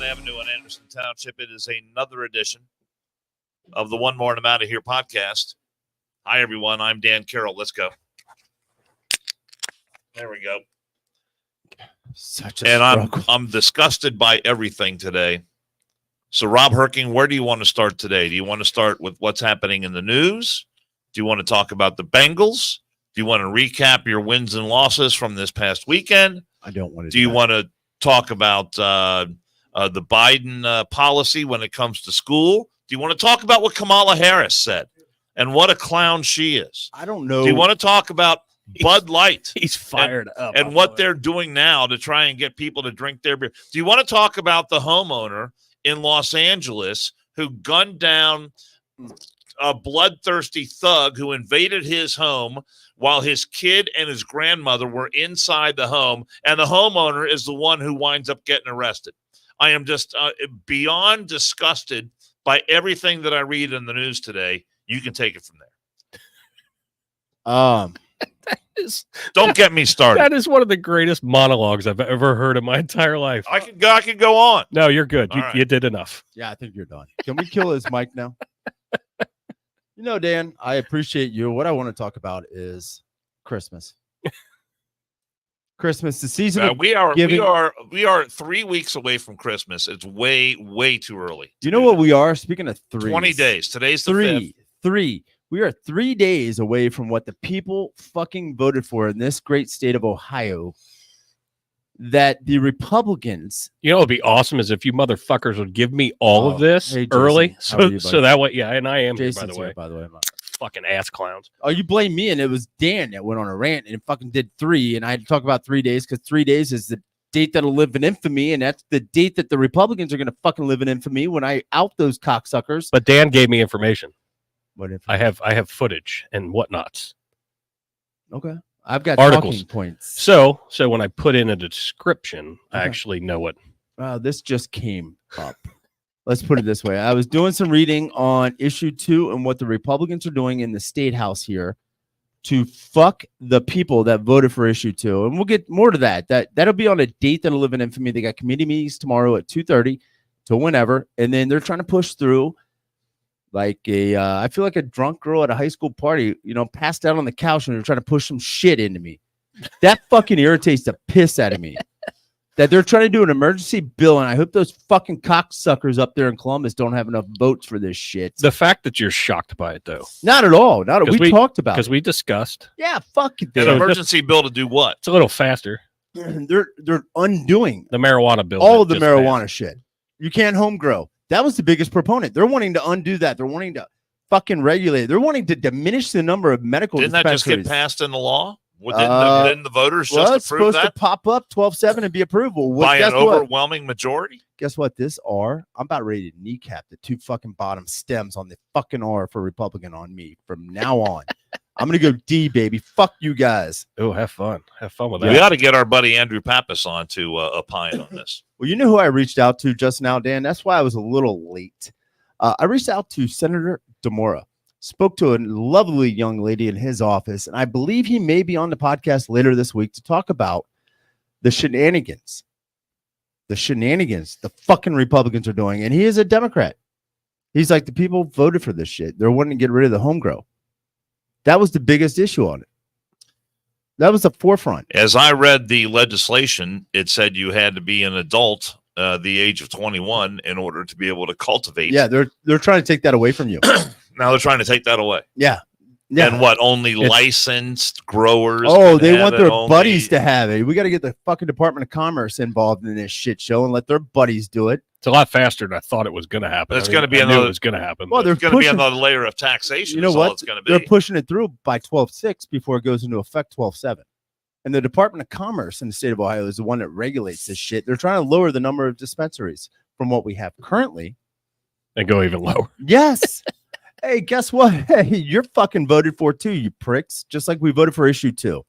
Avenue in Anderson Township. It is another edition of the One More and I'm Out of Here podcast. Hi, everyone. I'm Dan Carroll. Let's go. There we go. I'm disgusted by everything today. So, Rob Herking, where do you want to start today? Do you want to start with what's happening in the news? Do you want to talk about the Bengals? Do you want to recap your wins and losses from this past weekend? I don't want to. Do you want to talk about the Biden policy when it comes to school? Do you want to talk about what Kamala Harris said and what a clown she is? I don't know. Do you want to talk about Bud Light? He's fired up. And what they're doing now to try and get people to drink their beer. Do you want to talk about the homeowner in Los Angeles who gunned down a bloodthirsty thug who invaded his home while his kid and his grandmother were inside the home, and the homeowner is the one who winds up getting arrested? I am just beyond disgusted by everything that I read in the news today. You can take it from there. Don't get me started. That is one of the greatest monologues I've ever heard in my entire life. I could go on. No, you're good. All right. You did enough. Yeah, I think you're done. Can we kill his mic now? You know, Dan, I appreciate you. What I want to talk about is Christmas. Christmas, the season. We are 3 weeks away from Christmas. It's way too early. Do you know what we are? Speaking of 20 days. Today's the 5th. Three. We are 3 days away from what the people fucking voted for in this great state of Ohio. That the Republicans. You know what would be awesome is if you motherfuckers would give me all of this early. So that way, yeah, and I am here, by the way. Fucking ass clowns. Oh, you blame me, and it was Dan that went on a rant and fucking did 3, and I had to talk about 3 days because 3 days is the date that'll live in infamy, and that's the date that the Republicans are going to fucking live in infamy when I out those cocksuckers. But Dan gave me information. What information? I have footage and whatnots. Okay. I've got articles. Talking points. So when I put in a description, I actually know what. This just came up. Let's put it this way. I was doing some reading on issue 2 and what the Republicans are doing in the state house here to fuck the people that voted for issue 2. And we'll get more to that. That'll be on a date that'll live in infamy. They got committee meetings tomorrow at 2:30 to whenever. And then they're trying to push through like I feel like a drunk girl at a high school party, passed out on the couch and they're trying to push some shit into me. That fucking irritates the piss out of me. That they're trying to do an emergency bill, and I hope those fucking cocksuckers up there in Columbus don't have enough votes for this shit. The fact that you're shocked by it, though. Not at all. We talked about it. Because we discussed. Yeah, fuck it. An emergency bill to do what? It's a little faster. They're undoing the marijuana bill. All of the marijuana shit. You can't home grow. That was the biggest proponent. They're wanting to undo that. They're wanting to fucking regulate it. They're wanting to diminish the number of medical dispensaries. Didn't that just get passed in the law? Didn't the voters just approve that? It's supposed to pop up 12-7 and be approvable. By an overwhelming majority? Guess what? This R, I'm about ready to kneecap the 2 fucking bottom stems on the fucking R for Republican on me from now on. I'm going to go D, baby. Fuck you guys. Oh, have fun. Have fun with that. We got to get our buddy Andrew Pappas on to opine on this. Well, you know who I reached out to just now, Dan? That's why I was a little late. I reached out to Senator DeMora. Spoke to a lovely young lady in his office, and I believe he may be on the podcast later this week to talk about the shenanigans the fucking Republicans are doing. And he is a Democrat. He's like, the people voted for this shit. They're wanting to get rid of the home grow. That was the biggest issue on it. That was the forefront. As I read the legislation, it said you had to be an adult, the age of 21, in order to be able to cultivate. Yeah, they're trying to take that away from you. Now they're trying to take that away. Yeah. And what? Only licensed growers? Oh, they want their buddies to have it. We got to get the fucking Department of Commerce involved in this shit show and let their buddies do it. It's a lot faster than I thought it was going to happen. It's going to be another. It was going to happen. Well, there's going to be another layer of taxation. You know what? It's going to be. They're pushing it through by 12/6 before it goes into effect 12/7. And the Department of Commerce in the state of Ohio is the one that regulates this shit. They're trying to lower the number of dispensaries from what we have currently. And go even lower. Yes. Hey, guess what? Hey, you're fucking voted for too, you pricks. Just like we voted for issue 2.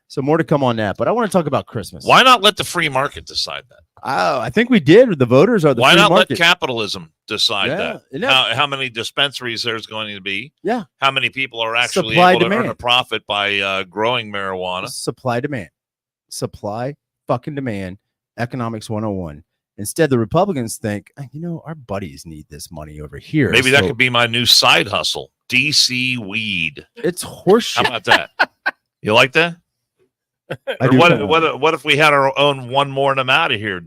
So more to come on that. But I want to talk about Christmas. Why not let the free market decide that? Oh, I think we did. The voters are the Why free not market. let capitalism decide that? Yeah. How many dispensaries there's going to be? Yeah. How many people are actually Supply, able demand. to earn a profit by growing marijuana? Supply, demand. Supply, fucking demand. Economics 101. Instead, the Republicans think, our buddies need this money over here. Maybe that could be my new side hustle, DC weed. It's horseshit. How about that? You like that? What if we had our own one more and I'm out of here,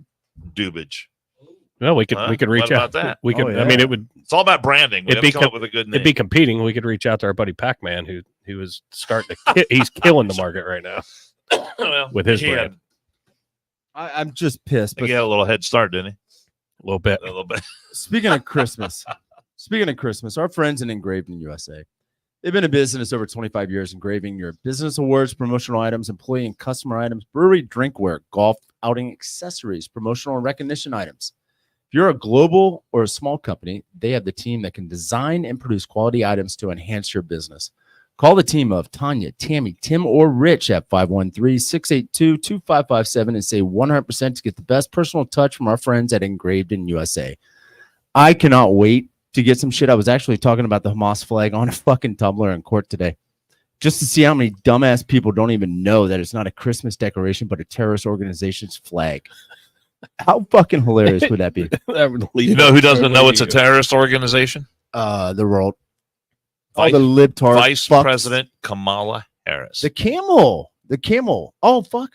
Dubage? Well, we could reach out. That? We could. I mean, it would. It's all about branding. We have to come up with a good name. It'd be competing. We could reach out to our buddy Pac-Man, who is starting to. He's killing the market right now with his brand. I'm just pissed. But he had a little head start, didn't he? A little bit. Speaking of Christmas, our friends in Engraving USA, they've been in business over 25 years, engraving your business awards, promotional items, employee and customer items, brewery drinkware, golf outing accessories, promotional and recognition items. If you're a global or a small company, they have the team that can design and produce quality items to enhance your business. Call the team of Tanya, Tammy, Tim, or Rich at 513-682-2557 and say 100% to get the best personal touch from our friends at Engraved in USA. I cannot wait to get some shit. I was actually talking about the Hamas flag on a fucking Tumblr in court today, just to see how many dumbass people don't even know that it's not a Christmas decoration, but a terrorist organization's flag. How fucking hilarious would that be? You know who doesn't know it's a terrorist organization? The world. All the libtard Vice President Kamala Harris. The camel. Oh, fuck.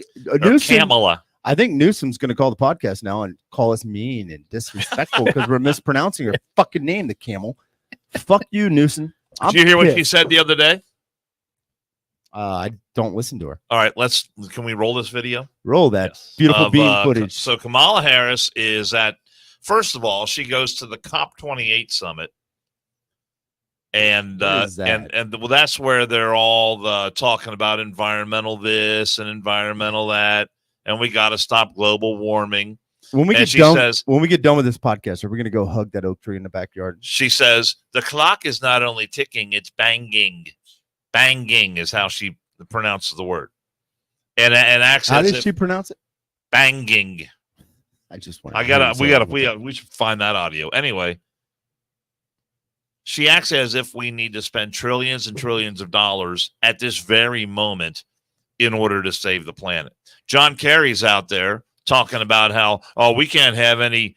Kamala. I think Newsom's going to call the podcast now and call us mean and disrespectful because we're mispronouncing her fucking name, the camel. Fuck you, Newsom. Did you hear what she said the other day? I don't listen to her. All right, can we roll this video? Roll that beautiful bean footage. So Kamala Harris is first of all, she goes to the COP28 summit. And that's where they're all talking about environmental this and environmental that, and we got to stop global warming. When we get done with this podcast, are we going to go hug that oak tree in the backyard? She says the clock is not only ticking; it's banging. Banging is how she pronounces the word. And acts. How did she pronounce it? Banging. I just want. We should find that audio anyway. She acts as if we need to spend trillions and trillions of dollars at this very moment in order to save the planet. John Kerry's out there talking about how, we can't have any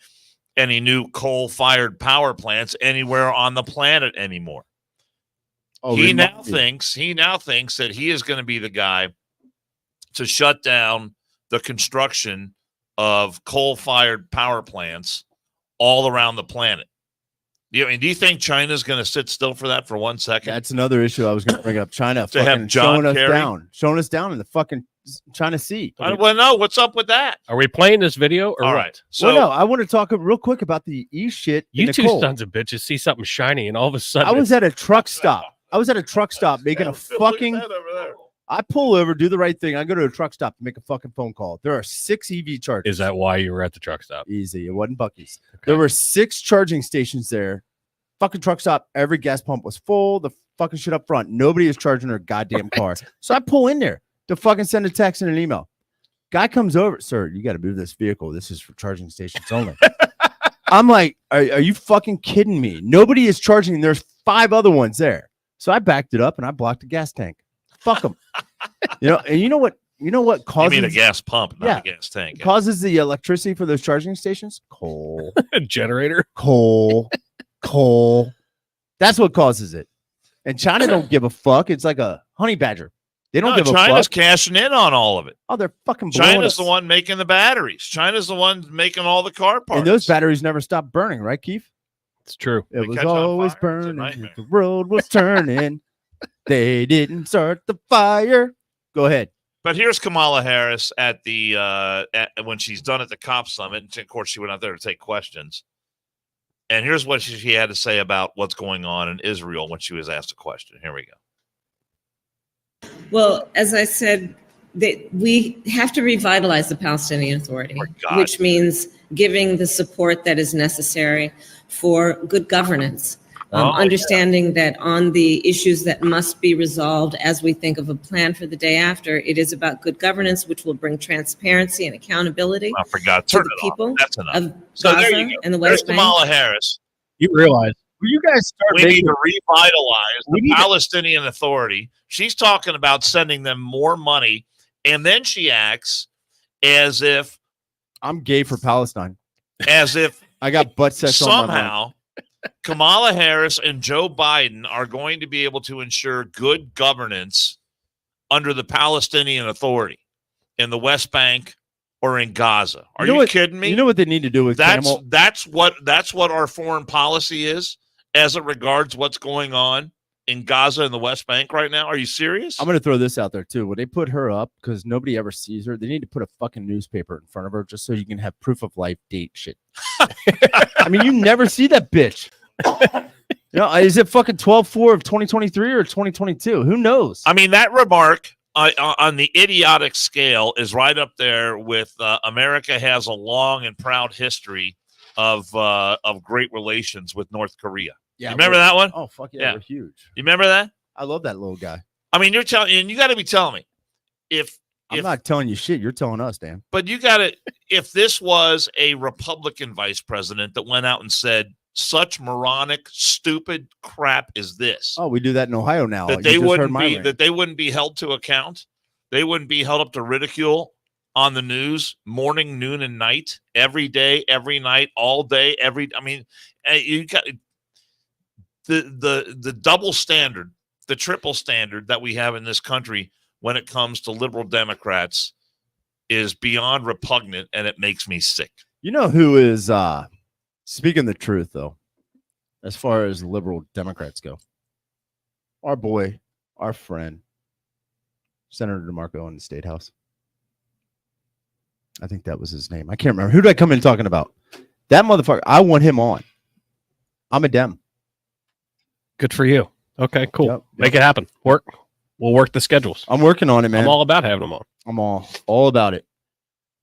new coal-fired power plants anywhere on the planet anymore. He now thinks that he is going to be the guy to shut down the construction of coal-fired power plants all around the planet. Do you think China's going to sit still for that for 1 second? That's another issue I was going to bring up. China fucking showing us down in the fucking China Sea. I want to know what's up with that. Are we playing this video? All right. So no, I want to talk real quick about the shit. You two sons of bitches see something shiny, and all of a sudden, I was at a truck stop. Making a fucking. I pull over, do the right thing. I go to a truck stop to make a fucking phone call. There are 6 EV chargers. Is that why you were at the truck stop? Easy. It wasn't Buc-ee's. Okay. There were 6 charging stations there. Fucking truck stop. Every gas pump was full. The fucking shit up front. Nobody is charging their goddamn car. So I pull in there to fucking send a text and an email. Guy comes over. Sir, you got to move this vehicle. This is for charging stations only. I'm like, are you fucking kidding me? Nobody is charging. There's 5 other ones there. So I backed it up and I blocked the gas tank. Fuck them. And you know what causes? You mean a gas pump, not a gas tank. Causes the electricity for those charging stations? Coal. Generator? Coal. That's what causes it. And China don't give a fuck. It's like a honey badger. They don't give a fuck. China's cashing in on all of it. Oh, they're fucking China's the one making the batteries. China's the one making all the car parts. And those batteries never stop burning, right, Keith? It's true. It was always burning. The road was turning. They didn't start the fire. Go ahead. But here's Kamala Harris at the when she's done at the COP summit. And of course, she went out there to take questions. And here's what she had to say about what's going on in Israel when she was asked a question. Here we go. Well, as I said, we have to revitalize the Palestinian Authority, which means giving the support that is necessary for good governance. Understanding that on the issues that must be resolved as we think of a plan for the day after, it is about good governance, which will bring transparency and accountability to the people of Gaza and the West Bank. Kamala Harris. You realize you guys we need to revitalize the Palestinian Authority. She's talking about sending them more money, and then she acts as if I'm gay for Palestine. as if I got butt sex somehow Kamala Harris and Joe Biden are going to be able to ensure good governance under the Palestinian Authority in the West Bank or in Gaza. Are you kidding me? You know what they need to do with that's what our foreign policy is as it regards what's going on in Gaza and the West Bank right now. Are you serious? I'm going to throw this out there too. When they put her up, because nobody ever sees her, they need to put a fucking newspaper in front of her just so you can have proof of life date shit. I mean, you never see that bitch. You know, is it fucking 12/4 of 2023 or 2022? Who knows? I mean, that remark on the idiotic scale is right up there with America has a long and proud history of great relations with North Korea. Yeah, you remember that one? Oh, fuck yeah, we're huge. You remember that? I love that little guy. I mean, you're telling, and you got to be telling me I'm not telling you shit. You're telling us, Dan. But you got to, if this was a Republican vice president that went out and said such moronic, stupid crap is this. Oh, we do that in Ohio now. That they wouldn't be held to account. They wouldn't be held up to ridicule on the news morning, noon, and night, every day, every night, all day, I mean, you got the double standard, the triple standard that we have in this country when it comes to liberal Democrats is beyond repugnant, and it makes me sick. You know who is speaking the truth, though, as far as liberal Democrats go? Our boy, our friend, Senator DeMarco in the State House. I think that was his name. I can't remember. Who did I come in talking about? That motherfucker. I want him on. I'm a Dem. Good for you. Okay, cool. Yep. Make it happen. We'll work the schedules. I'm working on it, man. I'm all about having them on. I'm all about it.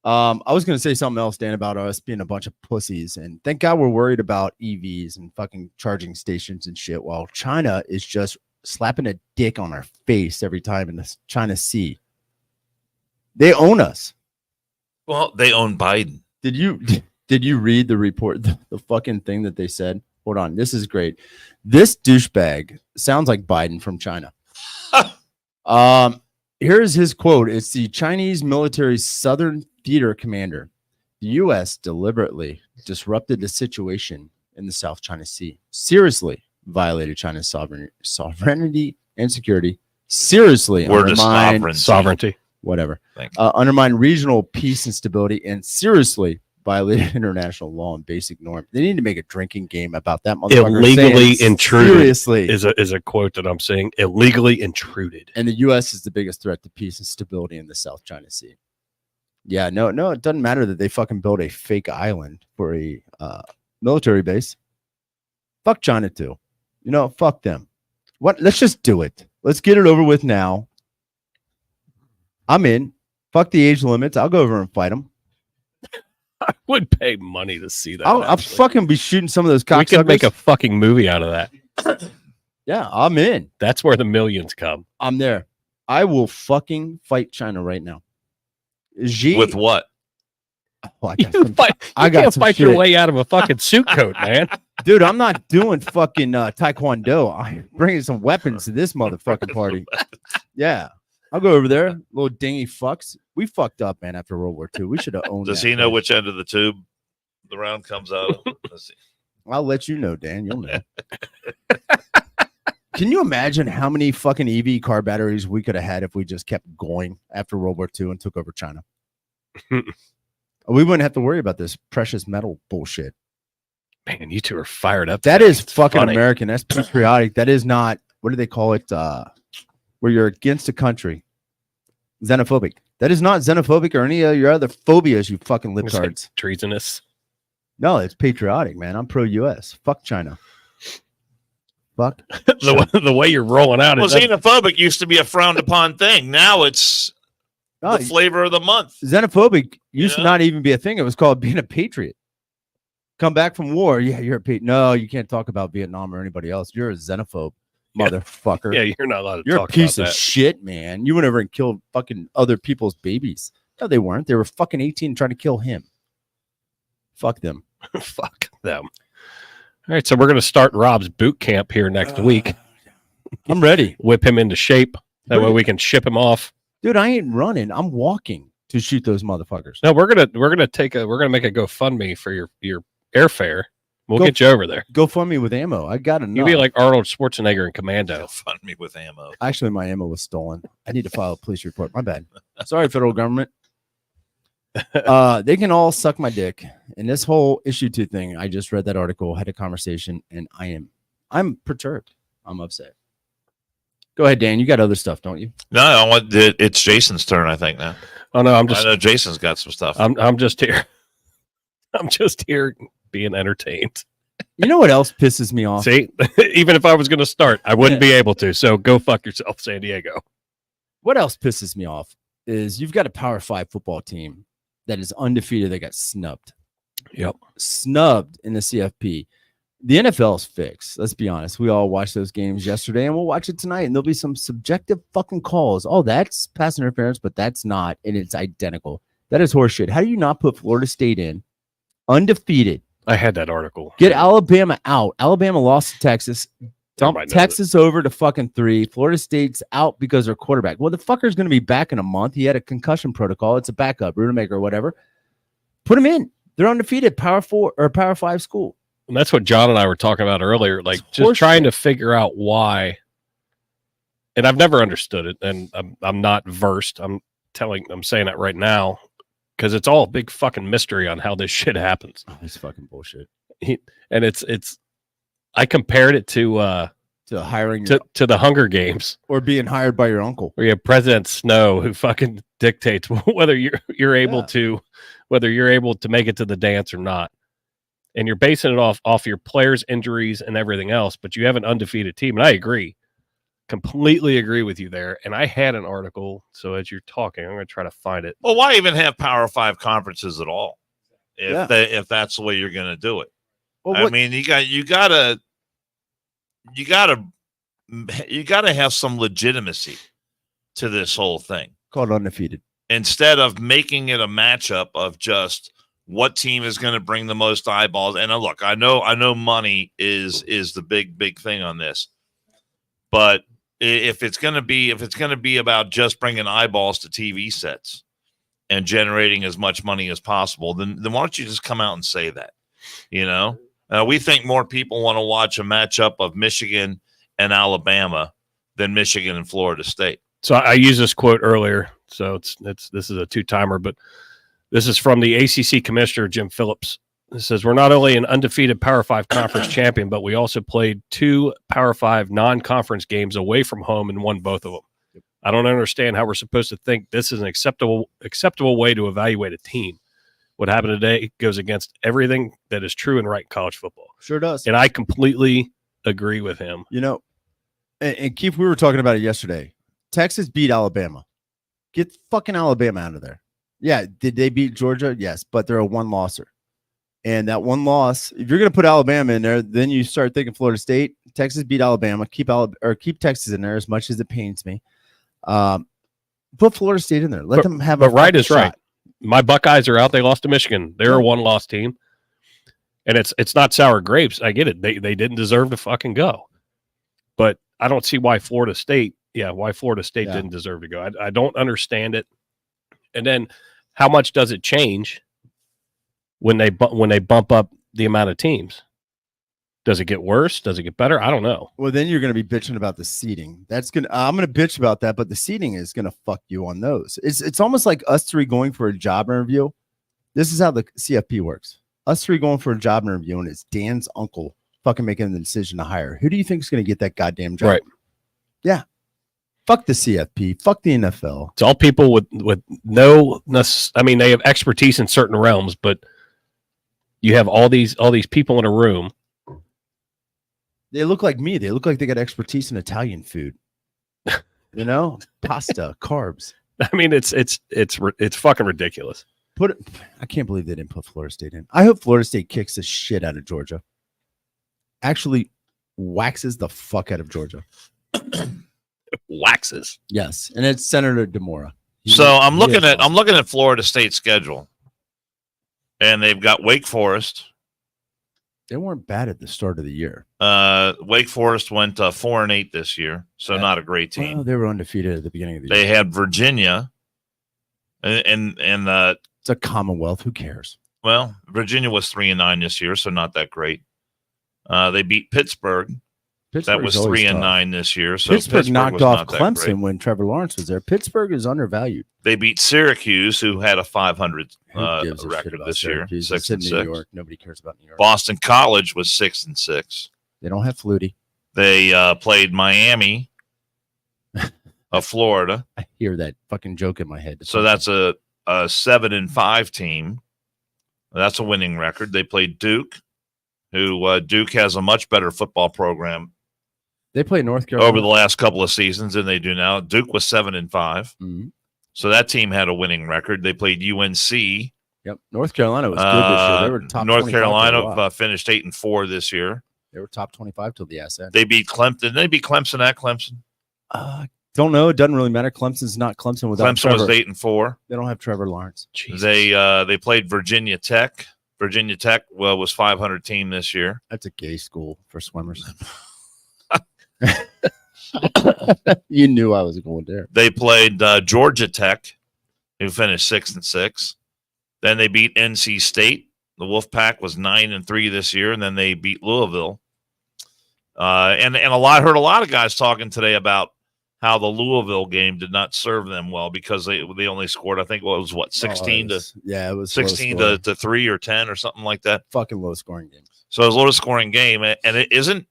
I was going to say something else, Dan, about us being a bunch of pussies. And thank God we're worried about EVs and fucking charging stations and shit, while China is just slapping a dick on our face every time in the China Sea. They own us. Well, they own Biden. Did you read the report, the fucking thing that they said? Hold on. This is great. This douchebag sounds like Biden from China. Here's his quote. It's the Chinese military's Southern Theater commander. The U.S. deliberately disrupted the situation in the South China Sea. Seriously violated China's sovereignty and security. Seriously undermined sovereignty. Whatever. Undermine regional peace and stability, and seriously violated international law and basic norm. They need to make a drinking game about that motherfucker. Illegally intruded. Seriously. Is a quote that I'm saying. Illegally intruded. And the U.S. is the biggest threat to peace and stability in the South China Sea. Yeah, no, it doesn't matter that they fucking built a fake island for a military base. Fuck China too. You know, fuck them. What? Let's just do it. Let's get it over with now. I'm in. Fuck the age limits. I'll go over and fight them. I would pay money to see that. I'll fucking be shooting some of those cocksuckers. We could make a fucking movie out of that. Yeah, I'm in. That's where the millions come. I'm there. I will fucking fight China right now. With what? Oh, you can't fight your way out of a fucking suit coat, man. Dude, I'm not doing fucking taekwondo. I'm bringing some weapons to this motherfucking party. Yeah. I'll go over there. Little dingy fucks. We fucked up, man, after World War II. We should have owned Does he know which end of the tube the round comes out of? I'll let you know, Dan. You'll know. Can you imagine how many fucking EV car batteries we could have had if we just kept going after World War II and took over China? We wouldn't have to worry about this precious metal bullshit. Man, you two are fired up. That is fucking funny. American. That's patriotic. That is not, what do they call it? Where you're against a country. Xenophobic. That is not xenophobic or any of your other phobias, you fucking libtards. Treasonous. No, it's patriotic, man. I'm pro-US. Fuck China. Fuck. the way you're rolling out. Well, xenophobic used to be a frowned upon thing. Now it's the flavor of the month. Xenophobic used to not even be a thing. It was called being a patriot. Come back from war. Yeah, you're a patriot. No, you can't talk about Vietnam or anybody else. You're a xenophobe. Motherfucker. Yeah, you're not allowed to you're talk a piece about of shit, man. You went over and killed fucking other people's babies. No, they weren't. They were fucking 18 trying to kill him. Fuck them. Fuck them. All right, so we're going to start Rob's boot camp here next week. I'm ready. Whip him into shape. That way we can ship him off. Dude, I ain't running. I'm walking to shoot those motherfuckers. No, we're gonna make a GoFundMe for your airfare. We'll get you over there. GoFundMe with ammo. I got enough. You'll be like Arnold Schwarzenegger in Commando. GoFundMe with ammo. Actually, my ammo was stolen. I need to file a police report. My bad. Sorry, federal government. They can all suck my dick. And this whole issue 2 thing, I just read that article, had a conversation, and I'm perturbed. I'm upset. Go ahead, Dan. You got other stuff, don't you? No, it's Jason's turn, I think now. Oh no, I know Jason's got some stuff. I'm just here. I'm just here being entertained. You know what else pisses me off? See, even if I was going to start, I wouldn't be able to. So go fuck yourself, San Diego. What else pisses me off is you've got a Power 5 football team that is undefeated. They got snubbed. Yep. Snubbed in the CFP. The NFL's fixed. Let's be honest. We all watched those games yesterday, and we'll watch it tonight, and there'll be some subjective fucking calls. Oh, that's pass interference, but that's not, and it's identical. That is horseshit. How do you not put Florida State in? Undefeated. I had that article. Get Alabama out. Alabama lost to Texas. Dump Texas over to fucking 3. Florida State's out because their quarterback. Well, the fucker's going to be back in a month. He had a concussion protocol. It's a backup, Rudemaker or whatever. Put him in. They're undefeated. Power 4 or Power 5 school. And that's what John and I were talking about earlier. Like just trying to figure out why. And I've never understood it. And I'm not versed. I'm saying that right now. Because it's all a big fucking mystery on how this shit happens. Oh, it's fucking bullshit. And I compared it to hiring to the Hunger Games or being hired by your uncle. Where you have President Snow who fucking dictates whether you're able to make it to the dance or not. And you're basing it off your players' injuries and everything else, but you have an undefeated team. And I agree. Completely agree with you there. And I had an article, so as you're talking, I'm going to try to find it. Well, why even have Power 5 conferences at all if that's the way you're going to do it? Well, I mean, you gotta have some legitimacy to this whole thing. Called undefeated. Instead of making it a matchup of just what team is going to bring the most eyeballs. And look, I know money is the big thing on this, but if it's going to be about just bringing eyeballs to TV sets and generating as much money as possible, then why don't you just come out and say that? You know, we think more people want to watch a matchup of Michigan and Alabama than Michigan and Florida State. So I used this quote earlier. So this is a 2-timer, but this is from the ACC commissioner, Jim Phillips. It says, we're not only an undefeated Power 5 conference champion, but we also played 2 Power 5 non-conference games away from home and won both of them. I don't understand how we're supposed to think this is an acceptable way to evaluate a team. What happened today goes against everything that is true and right in college football. Sure does. And I completely agree with him. You know, and Keith, we were talking about it yesterday. Texas beat Alabama. Get fucking Alabama out of there. Yeah, did they beat Georgia? Yes, but they're a one-losser. And that one loss, if you're going to put Alabama in there, then you start thinking Florida State. Texas beat Alabama. Keep Texas in there as much as it pains me. Put Florida State in there. Let them have a right is shot. Right. My Buckeyes are out. They lost to Michigan. They're a one-loss team. And it's not sour grapes. I get it. They didn't deserve to fucking go. But I don't see why Florida State didn't deserve to go. I don't understand it. And then how much does it change when they bump up the amount of teams? Does it get worse? Does it get better? I don't know. Well, then you're going to be bitching about the seeding. I'm going to bitch about that, but the seeding is going to fuck you on those. It's almost like us 3 going for a job interview. This is how the CFP works. Us 3 going for a job interview, and it's Dan's uncle fucking making the decision to hire. Who do you think is going to get that goddamn job? Right. Yeah. Fuck the CFP. Fuck the NFL. It's all people with no. I mean, they have expertise in certain realms, but you have all these people in a room. They look like me. They look like they got expertise in Italian food. You know, pasta, carbs. I mean, it's fucking ridiculous. I can't believe they didn't put Florida State in. I hope Florida State kicks the shit out of Georgia. Actually, waxes the fuck out of Georgia. Waxes. Yes, and it's Senator DeMora. I'm looking at Florida State's schedule, and they've got Wake Forest. They weren't bad at the start of the year. Wake Forest went 4-8 this year, so not a great team. Well, they were undefeated at the beginning of the year. They had Virginia, And It's a Commonwealth. Who cares? well, Virginia was 3-9 this year, so not that great. They beat Pittsburgh. That was 3-9 this year. So Pittsburgh knocked was off not that great. Clemson when Trevor Lawrence was there. Pittsburgh is undervalued. They beat Syracuse, who had a 500 Who gives a shit record about this year, Syracuse? It's in 6-6. New York. Nobody cares about New York. Boston College was 6-6. They don't have Flutie. They played Miami of Florida. I hear that fucking joke in my head. So that's a 7-5 team. That's a winning record. They played Duke, who Duke has a much better football program They play North Carolina over the last couple of seasons than they do now. Duke was 7-5. Mm-hmm. So that team had a winning record. They played UNC. Yep, North Carolina was good this year. They were top. North 25 for a Carolina while. finished 8-4 this year. They were top 25 till the SN. They beat Clemson. Didn't they beat Clemson at Clemson? Don't know. It doesn't really matter. Clemson's not Clemson without Clemson Trevor. was 8-4. They don't have Trevor Lawrence. Jesus. They played Virginia Tech. Virginia Tech was 500 team this year. That's a gay school for swimmers. You knew I was going there. They played Georgia Tech, who finished 6-6. Then they beat NC State. The Wolfpack was 9-3 this year, and then they beat Louisville. And heard a lot of guys talking today about how the Louisville game did not serve them well because they only scored, I think, it was 16 it was 16 low to 3 or 10 or something like that. fucking low scoring games. So it was a low scoring game, and it isn't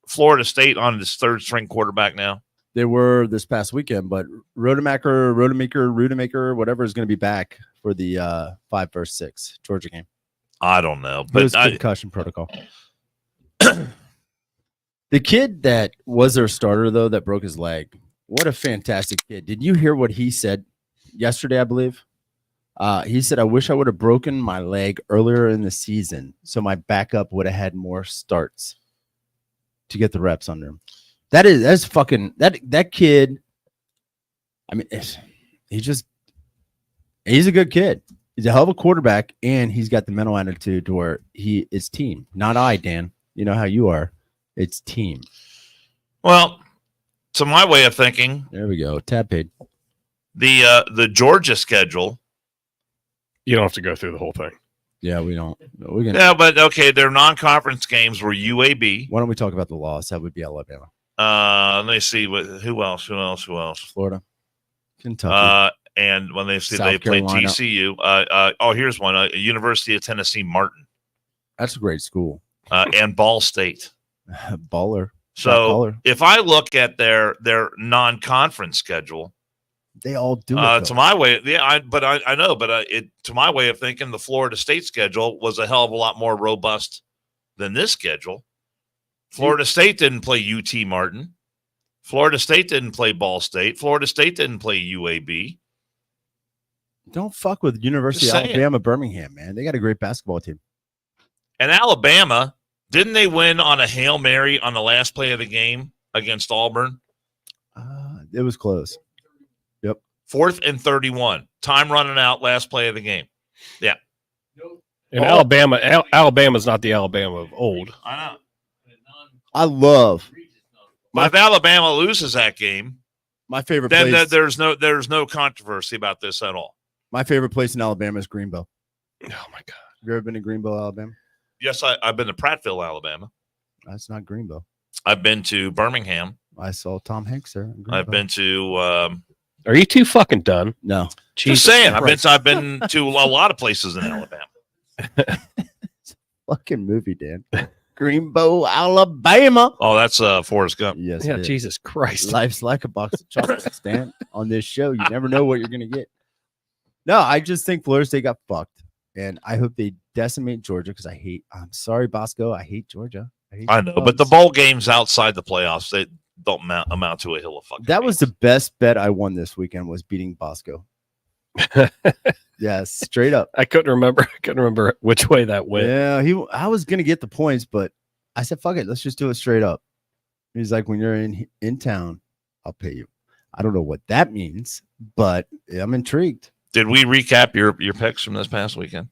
Florida State on this third string quarterback now. They were this past weekend, but Rudemaker, whatever is going to be back for the 5 versus 6 Georgia game. I don't know, But it was but concussion protocol. The kid that was their starter, though, that broke his leg, what a fantastic kid. Did you hear what he said yesterday, I believe? He said, I wish I would have broken my leg earlier in the season so my backup would have had more starts to get the reps under him. That's fucking that kid. I mean, he's a good kid. He's a hell of a quarterback, and he's got the mental attitude to where he is team, not I, Dan. You know how you are. It's team. well, to my way of thinking, There we go. Tab paid. the Georgia schedule. You don't have to go through the whole thing. Yeah, we don't. We can. Yeah, but okay, their non-conference games were UAB. Why don't we talk about the loss? That would be Alabama, Let me see who else. Florida, Kentucky. And when they see South they played Carolina. TCU. Here's one: University of Tennessee Martin That's a great school. and Ball State. Baller. So Baller. if I look at their non-conference schedule, They all do it. to though. my way, I know, but to my way of thinking, the Florida State schedule was a hell of a lot more robust than this schedule. Florida State didn't play UT Martin. Florida State didn't play Ball State. Florida State didn't play UAB. Don't fuck with University Just of saying. Alabama, Birmingham, man. They got a great basketball team. And Alabama, didn't they win on a Hail Mary on the last play of the game against Auburn? It was close. 4th and 31. Time running out, last play of the game. And Alabama's not the Alabama of old. I know. I love But if Alabama loses that game, my favorite then place. there's no controversy about this at all. My favorite place in Alabama is Greenbow. Oh my God. Have you ever been to Greenbow, Alabama? Yes, I've been to Prattville, Alabama. That's not Greenbow. I've been to Birmingham. I saw Tom Hanks there. in I've Greenbow. been to Are you too fucking done? No. just Jesus saying, Christ. I've been to a lot of places in Alabama. Fucking movie, Dan. Greenbow, Alabama. Oh, that's Forrest Gump. Yes. Yeah, it is. Jesus Christ. Life's like a box of chocolates, Dan. On this show, you never know what you're gonna get. No, I just think Florida State got fucked, and I hope they decimate Georgia because I'm sorry, Bosco. I hate Georgia. hate I you know, but the bugs. bowl games outside the playoffs, they don't amount to a hill of fucking That was the beans. best bet I won this weekend was beating Bosco. Yeah, straight up. I couldn't remember which way that went. Yeah, I was gonna get the points, but I said, "Fuck it, let's just do it straight up." He's like, "When you're in town, I'll pay you." I don't know what that means, but I'm intrigued. Did we recap your picks from this past weekend?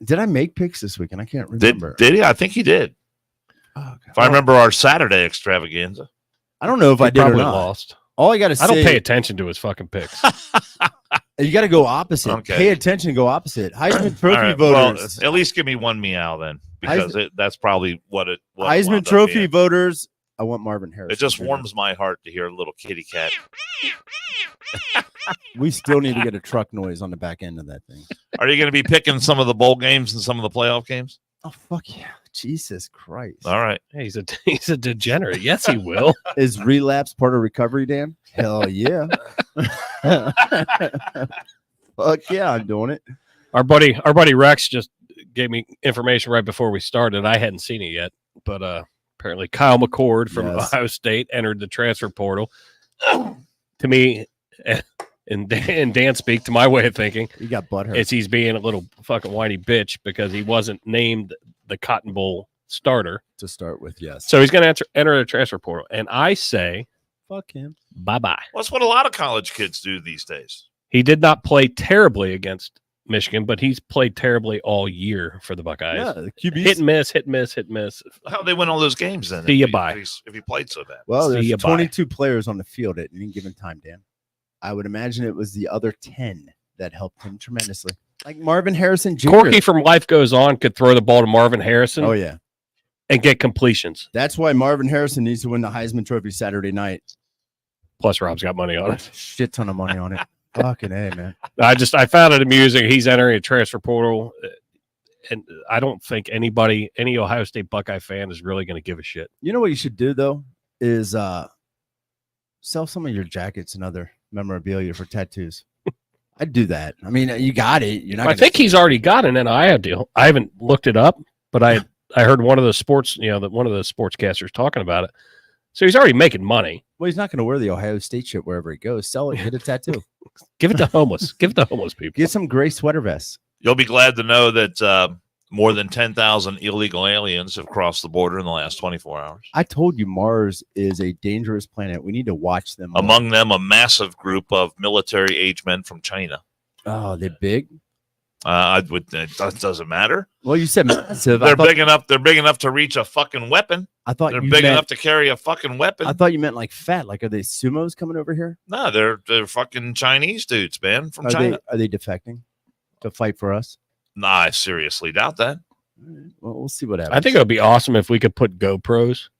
Did I make picks this weekend? I can't Did remember. he? I think he did. Oh, God. If I remember our Saturday extravaganza. I don't know if He I did or probably not. lost. All I got to say, I don't pay attention to his fucking picks. You got to go opposite. Okay. Pay attention and go opposite. Heisman Trophy All right, voters. well, at least give me one meow then, because that's probably what it. What it Heisman wound up Trophy being. voters. I want Marvin Harris. It just warms my heart to hear a little kitty cat. We still need to get a truck noise on the back end of that thing. Are you going to be picking some of the bowl games and some of the playoff games? Oh fuck yeah! Jesus Christ! All right. Hey, he's a degenerate. Yes, he will. Is relapse part of recovery, Dan? Hell yeah! Fuck yeah, I'm doing it. Our buddy Rex just gave me information right before we started. I hadn't seen it yet, but apparently Kyle McCord from Ohio State entered the transfer portal. To me, and Dan speak to my way of thinking, You got butthurt. is he's being a little fucking whiny bitch because he wasn't named the Cotton Bowl starter. To start with, yes. So he's going to enter the transfer portal, and I say, Fuck him. bye-bye. Well, that's what a lot of college kids do these days. He did not play terribly against Michigan, but he's played terribly all year for the Buckeyes. Yeah, the QBs. Hit and miss, hit and miss, hit and miss. How they win all those games then? See ya, if bye. If he played so bad. Well, See there's ya, bye. 22 players on the field at any given time, Dan. I would imagine it was the other 10 that helped him tremendously. Like Marvin Harrison Jr. Corky from Life Goes On could throw the ball to Marvin Harrison Oh, yeah. and get completions. That's why Marvin Harrison needs to win the Heisman Trophy Saturday night. Plus, Rob's got money on it. Shit ton of money on it. Fucking A, man. I found it amusing. He's entering a transfer portal, and I don't think any Ohio State Buckeye fan is really going to give a shit. You know what you should do, though, is sell some of your jackets and other memorabilia for tattoos. I'd do that. I mean, you got it. You're not. I think he's already got an NIL deal. I haven't looked it up, but I heard one of the sportscasters talking about it. So he's already making money. Well, he's not going to wear the Ohio State shit wherever he goes. Sell it, get a tattoo. Give it to homeless. Give it to homeless people. Get some gray sweater vests. You'll be glad to know that more than 10,000 illegal aliens have crossed the border in the last 24 hours. I told you Mars is a dangerous planet. We need to watch them. Among them, a massive group of military-age men from China. Oh, they're big. It doesn't matter. Well, you said massive. They're big enough. They're big enough to reach a fucking weapon. I thought They're you big meant, enough to carry a fucking weapon. I thought you meant like fat. Like, are they sumos coming over here? No, they're fucking Chinese dudes, man, from China. Are they defecting to fight for us? Nah, I seriously doubt that. Well, we'll see what happens. I think it would be awesome if we could put GoPros.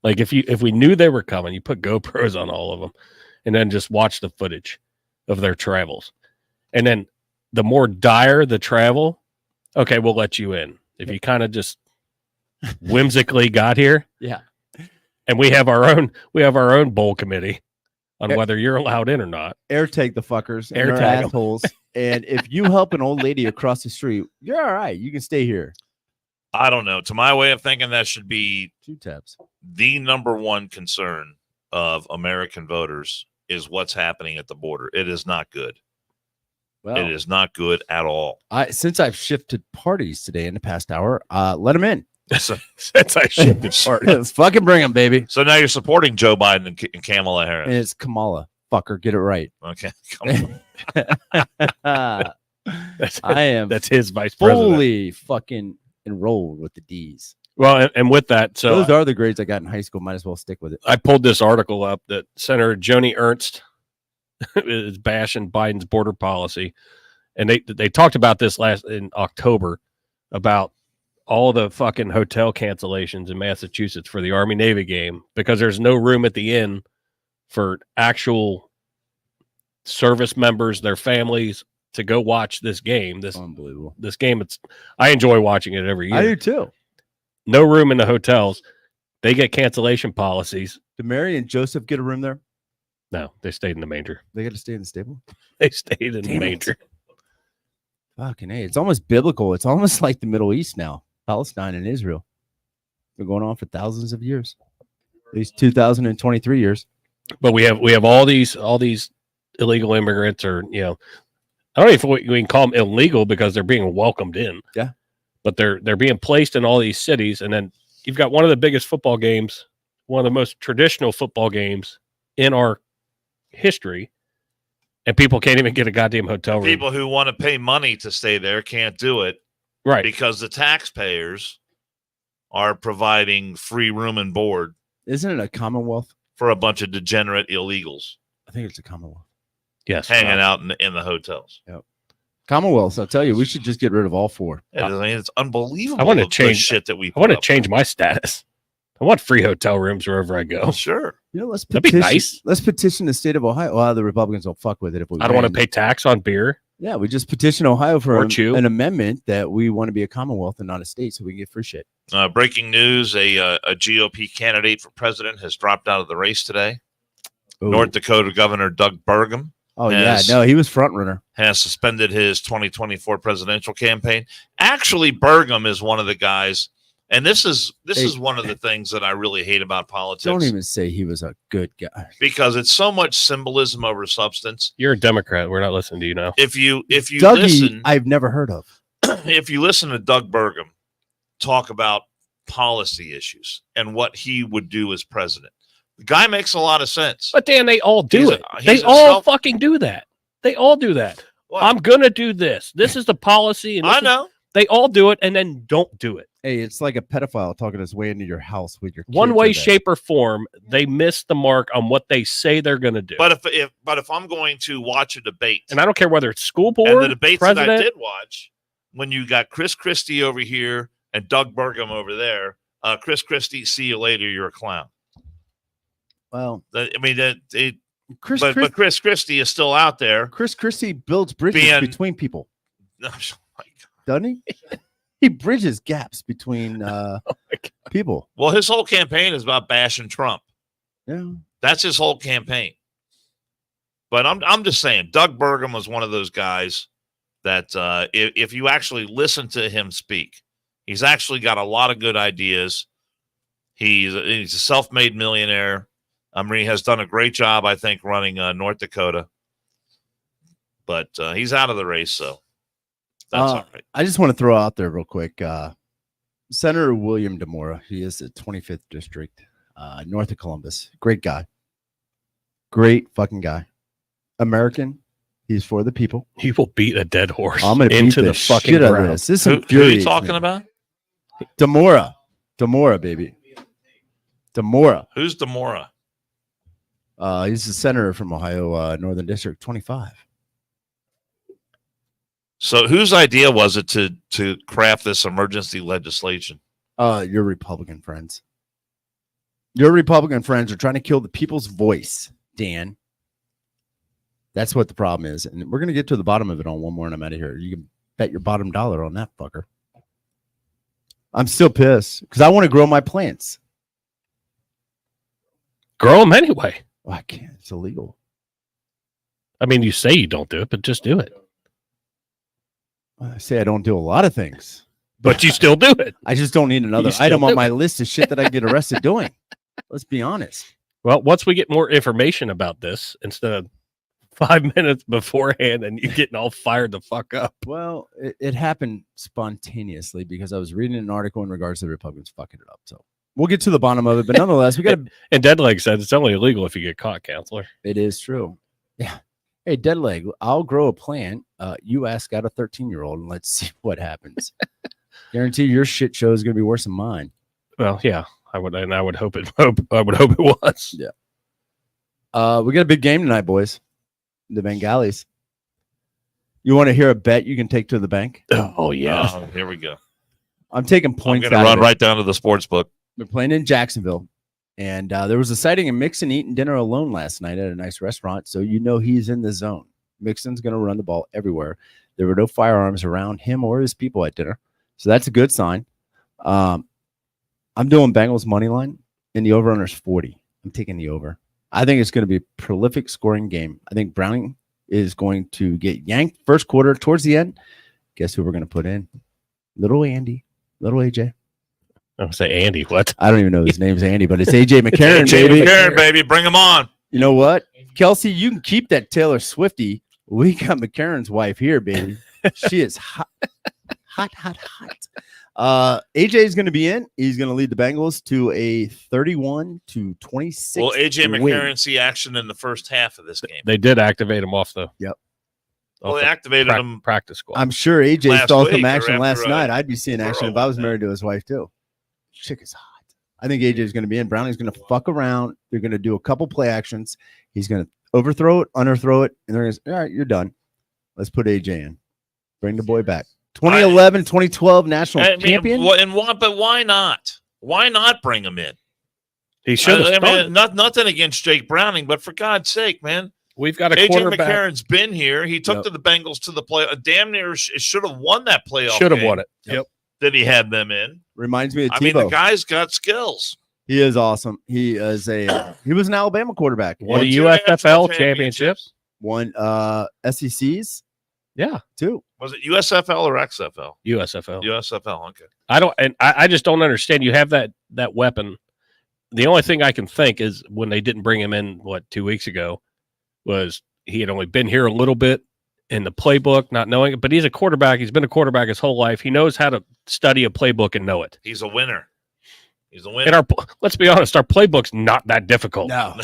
Like if we knew they were coming, you put GoPros on all of them, and then just watch the footage of their travels. And then the more dire the travel, okay, we'll let you in. If you kind of just whimsically got here, Yeah. And we have our own bowl committee on whether you're allowed in or not. Air tag the fuckers. Air And their tag 'em. assholes. And if you help an old lady across the street, you're all right. You can stay here. I don't know. To my way of thinking, that should be 2 taps. the number one concern of American voters is what's happening at the border. It is not good. Well, It is not good at all. since I've shifted parties today in the past hour, let them in. So, Since I shifted parties. Fucking bring them, baby. so now you're supporting Joe Biden and Kamala And Harris. it's Kamala. Fucker, get it right. Okay. Come on. I am That's his vice president. fully fucking enrolled with the D's. Well, and with that, so Those are the grades I got in high school. Might as well stick with it. I pulled this article up that Senator Joni Ernst is bashing Biden's border policy, and they talked about this in October about all the fucking hotel cancellations in Massachusetts for the Army-Navy game because there's no room at the inn for actual service members, their families, to go watch this game. Unbelievable. This game, I enjoy watching it every year. I do too. No room in the hotels. They get cancellation policies. Did Mary and Joseph get a room there? No, they stayed in the manger. They got to stay in the stable? They stayed in the Damn it. manger. Fucking A. It's almost biblical. It's almost like the Middle East now. Palestine and Israel. Been going on for thousands of years. At least 2023 years. But we have all these illegal immigrants, or I don't know if we can call them illegal because they're being welcomed in. Yeah. But they're being placed in all these cities, and then you've got one of the biggest football games, one of the most traditional football games in our history, and people can't even get a goddamn hotel room. People who want to pay money to stay there can't do it. Right. Because the taxpayers are providing free room and board Isn't it a Commonwealth? for a bunch of degenerate illegals. I think it's a Commonwealth. Yes, hanging out in the hotels. Commonwealths, I'll tell you, we should just get rid of all 4. I mean, it's unbelievable. I want to the change shit that we. I want to put up change my status. I want free hotel rooms wherever I go. with. Sure. Let's That'd be petition. nice. Let's petition the state of Ohio. Well, the Republicans will fuck with it if we. I don't want to win. pay tax on beer. Yeah, we just petition Ohio for Or chew. an amendment that we want to be a Commonwealth and not a state, so we can get free shit. Breaking news: a GOP candidate for president has dropped out of the race today. Ooh. North Dakota Governor Doug Burgum Oh has- yeah, no, he was front runner. has suspended his 2024 presidential campaign. Actually, Burgum is one of the guys, and this is one of the things that I really hate about politics. Don't even say he was a good guy. Because it's so much symbolism over substance. You're a Democrat. We're not listening to you now. If you Dougie, listen, I've never heard of. if you listen to Doug Burgum talk about policy issues and what he would do as president, the guy makes a lot of sense. But Dan, they all do He's a- it. he's They a all self- fucking do that. They all do that. Well, I'm gonna do this. This is the policy, and this I is- know. they all do it and then don't do it. Hey, it's like a pedophile talking his way into your house with your One kids way, are there. shape, or form, they miss the mark on what they say they're gonna do. But if I'm going to watch a debate, and I don't care whether it's school board, and the debates president, that I did watch, when you got Chris Christie over here and Doug Burgum over there, Chris Christie, see you later, you're a clown. Well, I mean, Chris Chris Christie is still out there. Chris Christie builds bridges Being- between people, Oh doesn't he? He bridges gaps between people. Well, his whole campaign is about bashing Trump. Yeah. That's his whole campaign. But I'm just saying, Doug Burgum was one of those guys that if you actually listen to him speak, he's actually got a lot of good ideas. He's a self-made millionaire. He has done a great job, I think, running North Dakota. But he's out of the race, so that's all right. I just want to throw out there real quick. Senator William DeMora, he is the 25th district, north of Columbus. Great guy. Great fucking guy. American. He's for the people. he will beat a dead horse I'm going to into beat the fucking shit out of ground. this. This Who are you infuriates talking me. about? DeMora. DeMora, baby. DeMora. Who's DeMora? He's a senator from Ohio, Northern District 25. So whose idea was it to craft this emergency legislation? Your Republican friends. Your Republican friends are trying to kill the people's voice, Dan. That's what the problem is. And we're going to get to the bottom of it on one more and I'm out of here. You can bet your bottom dollar on that fucker. I'm still pissed because I want to grow my plants. Grow them anyway. Oh, I can't. It's illegal. I mean, you say you don't do it, but just do it. I say I don't do a lot of things. But you still do it. I just don't need another still item do on it. my list of shit that I get arrested doing. Let's be honest. Well, once we get more information about this, instead of 5 minutes beforehand and you getting all fired the fuck up. Well, it happened spontaneously because I was reading an article in regards to the Republicans fucking it up. So we'll get to the bottom of it. But nonetheless, we got to. And Deadleg said it's only illegal if you get caught, counselor. It is true. Yeah. Hey, Deadleg, I'll grow a plant. You ask out a 13-year-old and let's see what happens. Guarantee your shit show is going to be worse than mine. Well, yeah, I would hope it was. Yeah. We got a big game tonight, boys. The Bengals. You want to hear a bet you can take to the bank? Oh yeah. Oh, here we go. I'm taking I'm points. going to run right down to the sports book. We're playing in Jacksonville. And there was a sighting of Mixon eating dinner alone last night at a nice restaurant. So you know he's in the zone. Mixon's going to run the ball everywhere. There were no firearms around him or his people at dinner. So that's a good sign. I'm doing Bengals money line, and the over-under is 40. I'm taking the over. I think it's going to be a prolific scoring game. I think Browning is going to get yanked first quarter towards the end. Guess who we're going to put in? Little Andy. Little AJ. I would say Andy. What? I don't even know his name's Andy, but it's AJ McCarron, Jay baby. McCarron, baby, bring him on. You know what? Kelsey, you can keep that Taylor Swifty. We got McCarron's wife here, baby. She is hot. AJ is going to be in. He's going to lead the Bengals to a 31-26. Will AJ win. McCarron see action in the first half of this game? They did activate him off the. Yep. Well, they activated him. Practice squad. I'm sure AJ Last saw week some or action last after, night. I'd be seeing action if I was married to his wife too. Chick is hot. I think AJ is going to be in. Browning's going to fuck around. They're going to do a couple play actions. He's going to overthrow it, underthrow it, and they're going to say, all right, you're done. Let's put AJ in. Bring the boy back. 2011, 2012 national champion. But why not? Why not bring him in? He should have started. Nothing against Jake Browning, but for God's sake, man. We've got a AJ quarterback. McCarron's been here. He took to the Bengals to the play. Damn near should have won that playoff. Should have game won it. Yep. That he had them in. Reminds me of Tebow. I mean, the guy's got skills. He is awesome. He is he was an Alabama quarterback. Won a USFL championships. Won SECs. Yeah. 2. Was it USFL or XFL? USFL. USFL. Okay. I just don't understand. You have that weapon. The only thing I can think is when they didn't bring him in, 2 weeks ago, was he had only been here a little bit in the playbook, not knowing it. But he's a quarterback. He's been a quarterback his whole life. He knows how to study a playbook and know it. He's a winner. He's a winner. And let's be honest, our playbook's not that difficult. No.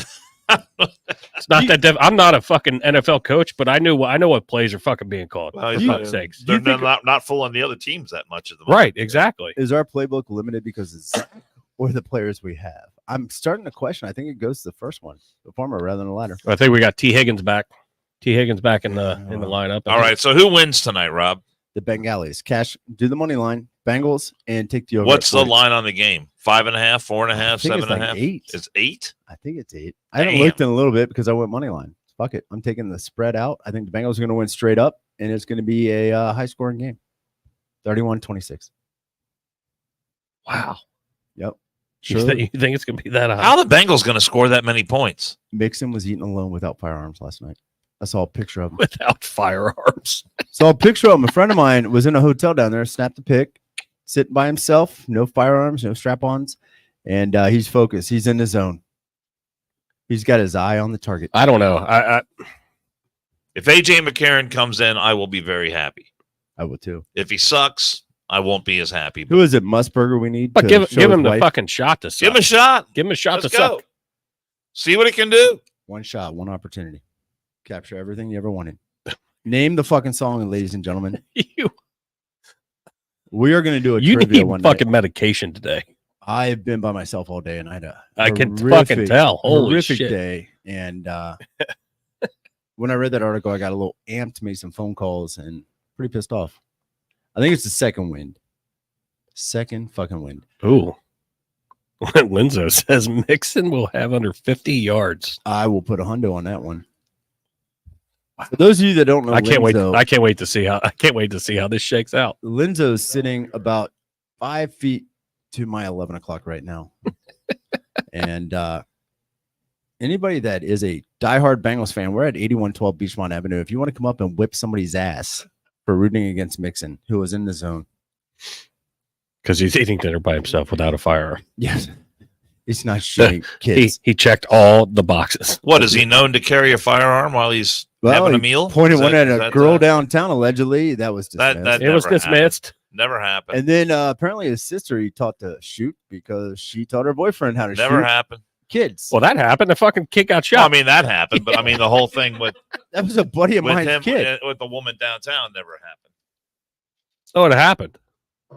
It's not that I'm not a fucking NFL coach, but I know what plays are fucking being called. Well, for fuck's sakes. They're not fooling the other teams that much at the moment. Right, exactly. Is our playbook limited because it's Zach or the players we have? I'm starting to question. I think it goes to the first one, the former rather than the latter. I think we got T. Higgins back. T. Higgins back in the lineup. All right, so who wins tonight, Rob? The Bengals. Cash, do the money line. Bengals, and take the over. What's the line on the game? 5.5, 4.5, I think 7.5? it's like 8. It's 8? I think it's 8. I haven't looked in a little bit because I went money line. Fuck it. I'm taking the spread out. I think the Bengals are going to win straight up, and it's going to be a high-scoring game. 31-26. Wow. Yep. Sure. You think it's going to be that high? How the Bengals going to score that many points? Mixon was eating alone without firearms last night. I saw a picture of him. Without firearms. Saw a picture of him. A friend of mine was in a hotel down there, snapped a pic, sitting by himself, no firearms, no strap-ons, and he's focused. He's in the zone. He's got his eye on the target. I don't know. If AJ McCarron comes in, I will be very happy. I will too. If he sucks, I won't be as happy. Who is it? Musburger we need? But give him the fucking shot to suck. Give him a shot. Give him a shot Let's to go. suck. See what it can do. One shot, one opportunity. Capture everything you ever wanted. Name the fucking song, ladies and gentlemen. We are going to do a trivia one need fucking day. medication today. I've been by myself all day, and I had I can fucking tell. Holy horrific shit. day. And when I read that article, I got a little amped, made some phone calls, and pretty pissed off. I think it's the second wind. Second fucking wind. Ooh. Linzo says Mixon will have under 50 yards. I will put a hundo on that one. For those of you that don't know, I can't Linzo, wait. I can't wait to see how this shakes out. Linzo's sitting about 5 feet to my 11 o'clock right now. And anybody that is a diehard Bengals fan, we're at 8112 Beachmont Avenue. If you want to come up and whip somebody's ass for rooting against Mixon, who was in the zone. Because he's eating dinner by himself without a firearm. Yes. He's not shooting kids. He checked all the boxes. What, is he known to carry a firearm while he's having a meal? Pointed one at a girl downtown, allegedly. That was dismissed. It was dismissed. Never happened. And then apparently his sister he taught to shoot because she taught her boyfriend how to shoot. Never happened. Kids. Well, that happened. The fucking kid got shot. Well, I mean, that happened, but I mean, the whole thing with that was a buddy of mine's him, kid. with the woman downtown never happened. So it happened.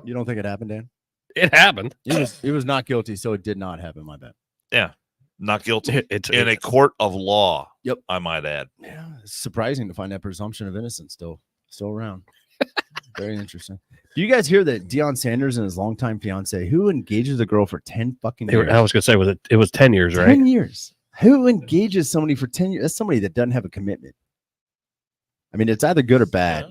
You don't think it happened, Dan? It happened. He was not guilty, so it did not happen, my bad. Yeah. Not guilty. It's in a court of law. Yep. I might add. Yeah. It's surprising to find that presumption of innocence still around. Very interesting. Do you guys hear that Deion Sanders and his longtime fiance, who engages a girl for 10 fucking years? I was gonna say, it was 10 years, right? 10 years. Who engages somebody for 10 years? That's somebody that doesn't have a commitment. I mean, it's either good or bad.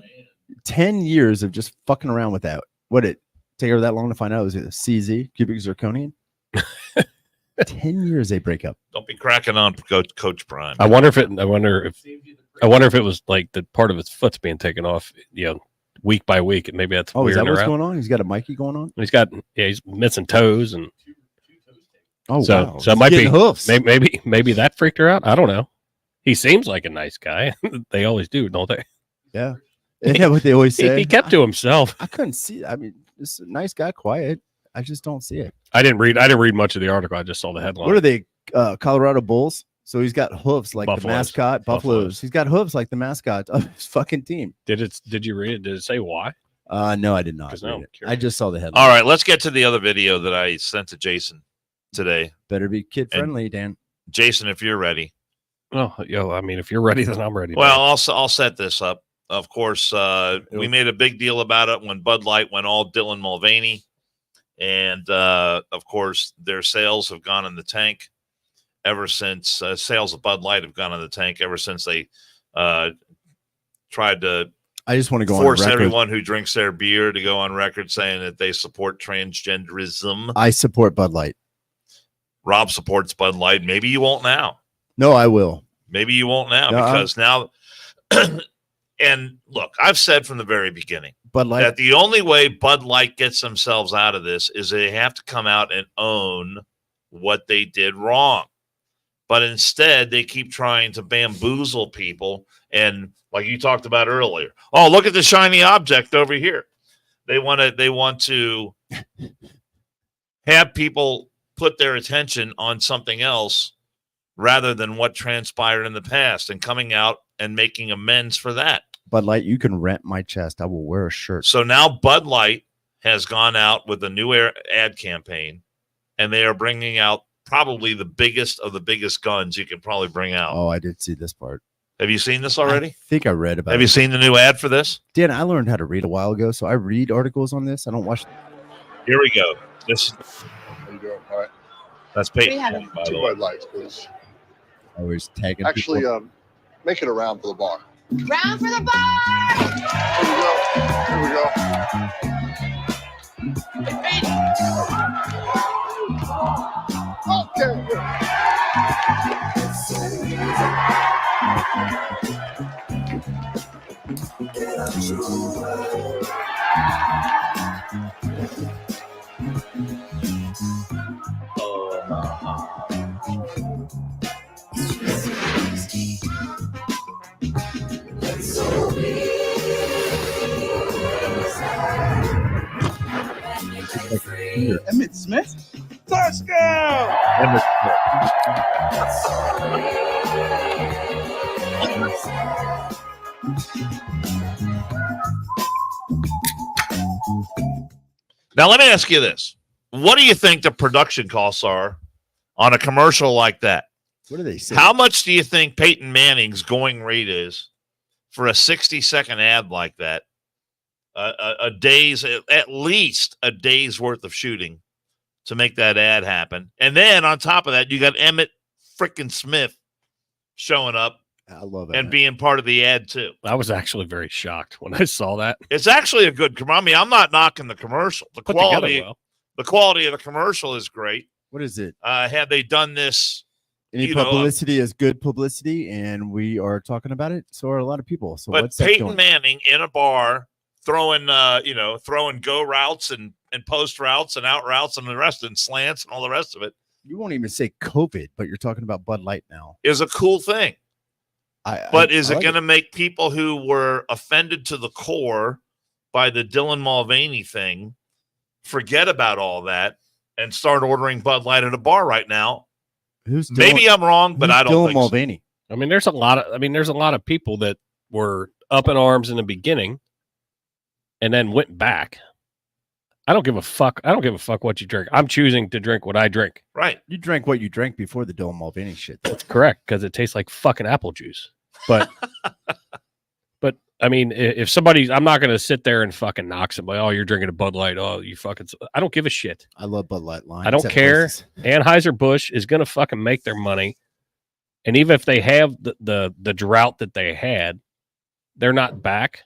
10 years of just fucking around with that. What it take her that long to find out? Was it a CZ, cubic zirconian? 10 years they break up. Don't be cracking on Coach Prime. I wonder if it was like the part of his foot's being taken off, week by week, and maybe that's is that what's around. going on? He's got a Mikey going on. He's missing toes, and wow. So it might be hoofs. Maybe that freaked her out. I don't know. He seems like a nice guy. They always do, don't they? Yeah. Isn't that what they always say? He kept to himself. I couldn't see. I mean, this is a nice guy, quiet. I just don't see it. I didn't read much of the article. I just saw the headline. What are they? Colorado Bulls. So he's got hoofs like the mascot. Buffaloes. He's got hoofs like the mascot of his fucking team. Did you read it? Did it say why? No, I did not. No, I just saw the headline. All right, let's get to the other video that I sent to Jason. today. Better be kid friendly, Dan. Jason, if you're ready. Oh, I mean, if you're ready, then I'm ready. Well, I'll set this up. Of course, we made a big deal about it when Bud Light went all Dylan Mulvaney. And, of course, their sales have gone in the tank ever since sales of Bud Light have gone in the tank ever since they tried to I just want to go force on record. everyone who drinks their beer to go on record saying that they support transgenderism. I support Bud Light. Rob supports Bud Light. Maybe you won't now. No, I will. Maybe you won't now because now and look, I've said from the very beginning Bud Light. that the only way Bud Light gets themselves out of this is they have to come out and own what they did wrong. But instead, they keep trying to bamboozle people. And like you talked about earlier, oh, look at the shiny object over here. They want to have people put their attention on something else rather than what transpired in the past and coming out and making amends for that. Bud Light, you can rent my chest. I will wear a shirt. So now Bud Light has gone out with a new ad campaign, and they are bringing out probably the biggest of the biggest guns you can probably bring out. Oh, I did see this part. Have you seen this already? I think I read about it. Have you seen the new ad for this? Dan, I learned how to read a while ago, so I read articles on this. I don't watch. Here we go. This. How you doing? All right. That's Peyton. We have by the Two way. Bud Lights, please. Always tagging. Actually, people. make it a round for the bar. Round for the bar! Here we go. Okay. Emmett Smith? Touchdown! Emmett Now, let me ask you this. What do you think the production costs are on a commercial like that? What do they say? How much do you think Peyton Manning's going rate is for a 60-second ad like that? At least a day's worth of shooting to make that ad happen. And then on top of that, you got Emmett frickin' Smith showing up I love it. and being part of the ad too. I was actually very shocked when I saw that. It's actually a good commercial. I mean, I'm not knocking the commercial. The Put together quality, well. the quality of the commercial is great. What is it? Had they done this, Any you know, publicity is good publicity, and we are talking about it. So are a lot of people. So but what's that Peyton doing? Manning in a bar throwing go routes and post routes and out routes and the rest and slants and all the rest of it You won't even say COVID, but you're talking about Bud Light now. is a cool thing. But is it going to make people who were offended to the core by the Dylan Mulvaney thing forget about all that and start ordering Bud Light at a bar right now? Who's Maybe I'm wrong, but I don't Dylan think so. Mulvaney? I mean, there's a lot of people that were up in arms in the beginning and then went back. I don't give a fuck. I don't give a fuck what you drink. I'm choosing to drink what I drink. Right. You drank what you drank before the Dylan Mulvaney shit. That's correct, because it tastes like fucking apple juice. But I mean, if somebody, I'm not going to sit there and fucking knock somebody. Oh, you're drinking a Bud Light. Oh, you fucking. I don't give a shit. I love Bud Light lines. I don't at care. places. Anheuser-Busch is going to fucking make their money. And even if they have the drought that they had, they're not back.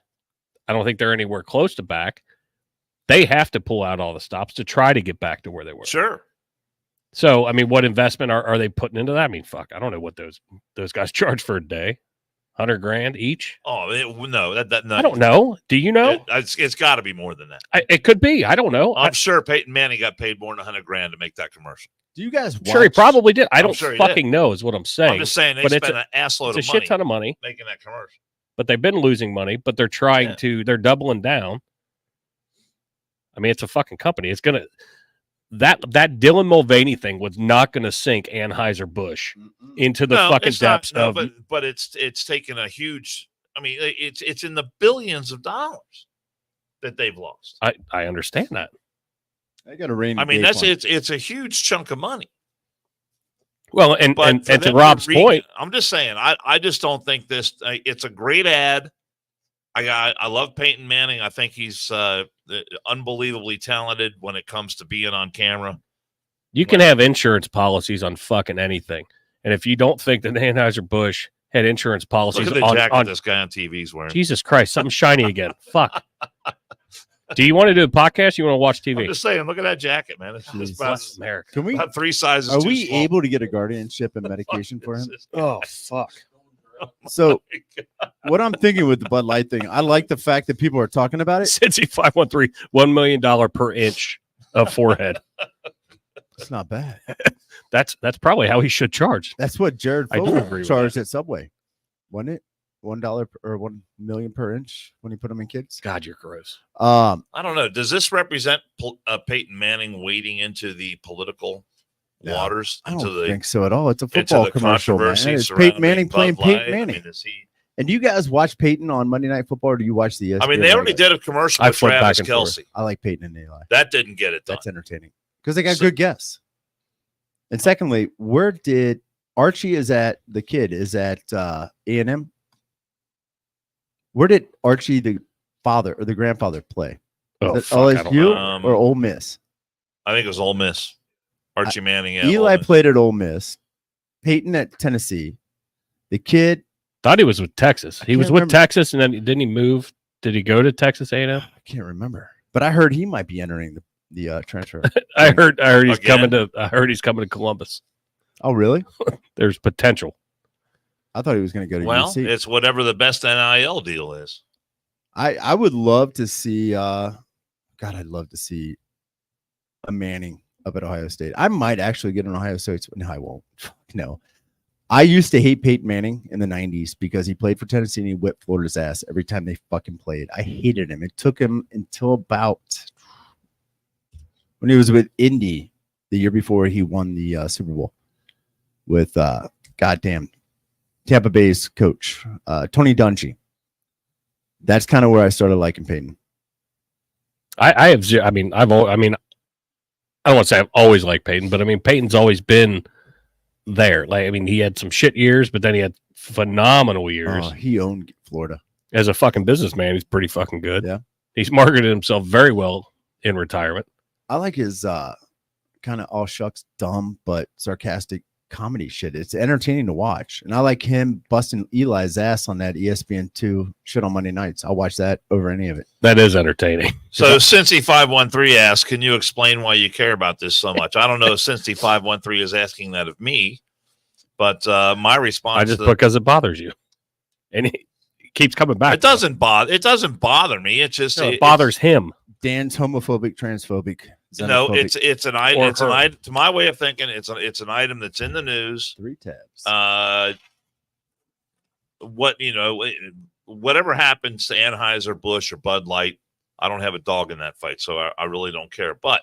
I don't think they're anywhere close to back. They have to pull out all the stops to try to get back to where they were. Sure. So, I mean, what investment are they putting into that? I mean, fuck, I don't know what those guys charge for a day. $100,000 each? Oh, no, no. I don't know. Do you know? It's got to be more than that. It could be. I don't know. I'm sure Peyton Manning got paid more than $100,000 to make that commercial. Do you guys watch? Sure, he probably did. I don't sure he fucking know is what I'm saying. I'm just saying they but spent an assload it's a of money shit ton of money, making that commercial. but they've been losing money, but they're trying they're doubling down. I mean, it's a fucking company. It's going to, that Dylan Mulvaney thing was not going to sink Anheuser-Busch into the fucking depths of. But it's taken a huge. I mean, it's in the billions of dollars that they've lost. I understand that. I got to rain. I mean, it's a huge chunk of money. Well, and But for to them Rob's read- point, I'm just saying, I just don't think this. It's a great ad. I love Peyton Manning. I think he's unbelievably talented when it comes to being on camera. you can have insurance policies on fucking anything. And if you don't think that Anheuser-Busch had insurance policies Look at the jacket on this guy on TV is wearing. Jesus Christ, something shiny again. Fuck. Do you want to do a podcast? Or you want to watch I'm TV? just saying, look at that jacket, man. It's Bless about, America. Can we? about 3 sizes Are too we small. able to get a guardianship and medication for him? Oh fuck. So, what I'm thinking with the Bud Light thing, I like the fact that people are talking about it. Cincy 513, $1 million per inch of forehead. It's not bad. That's probably how he should charge. That's what Jared I do Fogle agree with charged at Subway, wasn't it? $1 or 1 million per inch when he put them in kids. God, you're gross. I don't know. Does this represent Peyton Manning wading into the political waters? I into don't the, think so at all. It's a into football the commercial, man. controversy It's surrounding Peyton Manning Bud playing Light? Peyton Manning. I mean, is he? And do you guys watch Peyton on Monday Night Football, or do you watch the ESPN? I mean, they already did a commercial I with flip back Travis and forth. Kelce. I like Peyton and Eli. That didn't get it done. That's entertaining because they got So- good guests. And secondly, where did Archie is at? The kid is at A&M. Where did Archie, the father or the grandfather, play? Oh, Is it fuck, I don't know. LSU or Ole Miss? I think it was Ole Miss. Archie Manning. Yeah, Eli Ole Miss. played at Ole Miss. Peyton at Tennessee. The kid, Thought he was with Texas. He was can't with remember. Texas, and then didn't he move? Did he go to Texas A&M? I can't remember, but I heard he might be entering the transfer. I heard he's Again? coming to. I heard he's coming to Columbus. Oh, really? There's potential. I thought he was going to go to Well, UC. it's whatever the best NIL deal is. I would love to see. God, I'd love to see a Manning up at Ohio State. I might actually get an Ohio State. No, I won't. No. I used to hate Peyton Manning in the 90s because he played for Tennessee and he whipped Florida's ass every time they fucking played. I hated him. It took him until about when he was with Indy the year before he won the Super Bowl with goddamn Tampa Bay's coach, Tony Dungy. That's kind of where I started liking Peyton. I have zero. I mean, I don't want to say I've always liked Peyton, but I mean, Peyton's always been there. Like, I mean, he had some shit years, but then he had phenomenal years. He owned Florida. As a fucking businessman, he's pretty fucking good. Yeah. He's marketed himself very well in retirement. I like his kind of all shucks, dumb, but sarcastic comedy shit. It's entertaining to watch. And I like him busting Eli's ass on that ESPN2 shit on Monday nights. I'll watch that over any of it. That is entertaining. So Cincy 513 asks, can you explain why you care about this so much? I don't know if Cincy 513 is asking that of me, but my response Because it bothers you. And he keeps coming back. it doesn't bother me. It's just No, it bothers him. Dan's homophobic, transphobic. No, xenophobic. it's an item. Or It's an her. item. To my way of thinking, it's an item that's in the news. 3 tabs. Whatever happens to Anheuser Busch or Bud Light, I don't have a dog in that fight, so I really don't care. But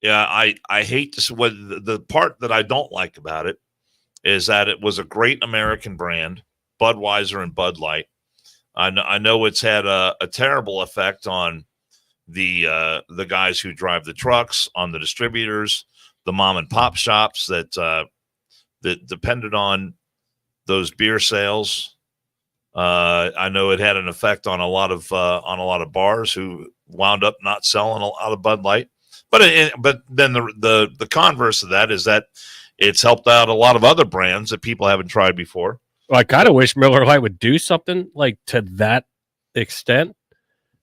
yeah, I hate this. What the part that I don't like about it is that it was a great American brand, Budweiser and Bud Light. I know it's had a terrible effect on the guys who drive the trucks, on the distributors, the mom and pop shops that depended on those beer sales. I know it had an effect on a lot of bars who wound up not selling a lot of Bud Light. But then the converse of that is that it's helped out a lot of other brands that people haven't tried before. Well, I kind of wish Miller Lite would do something like to that extent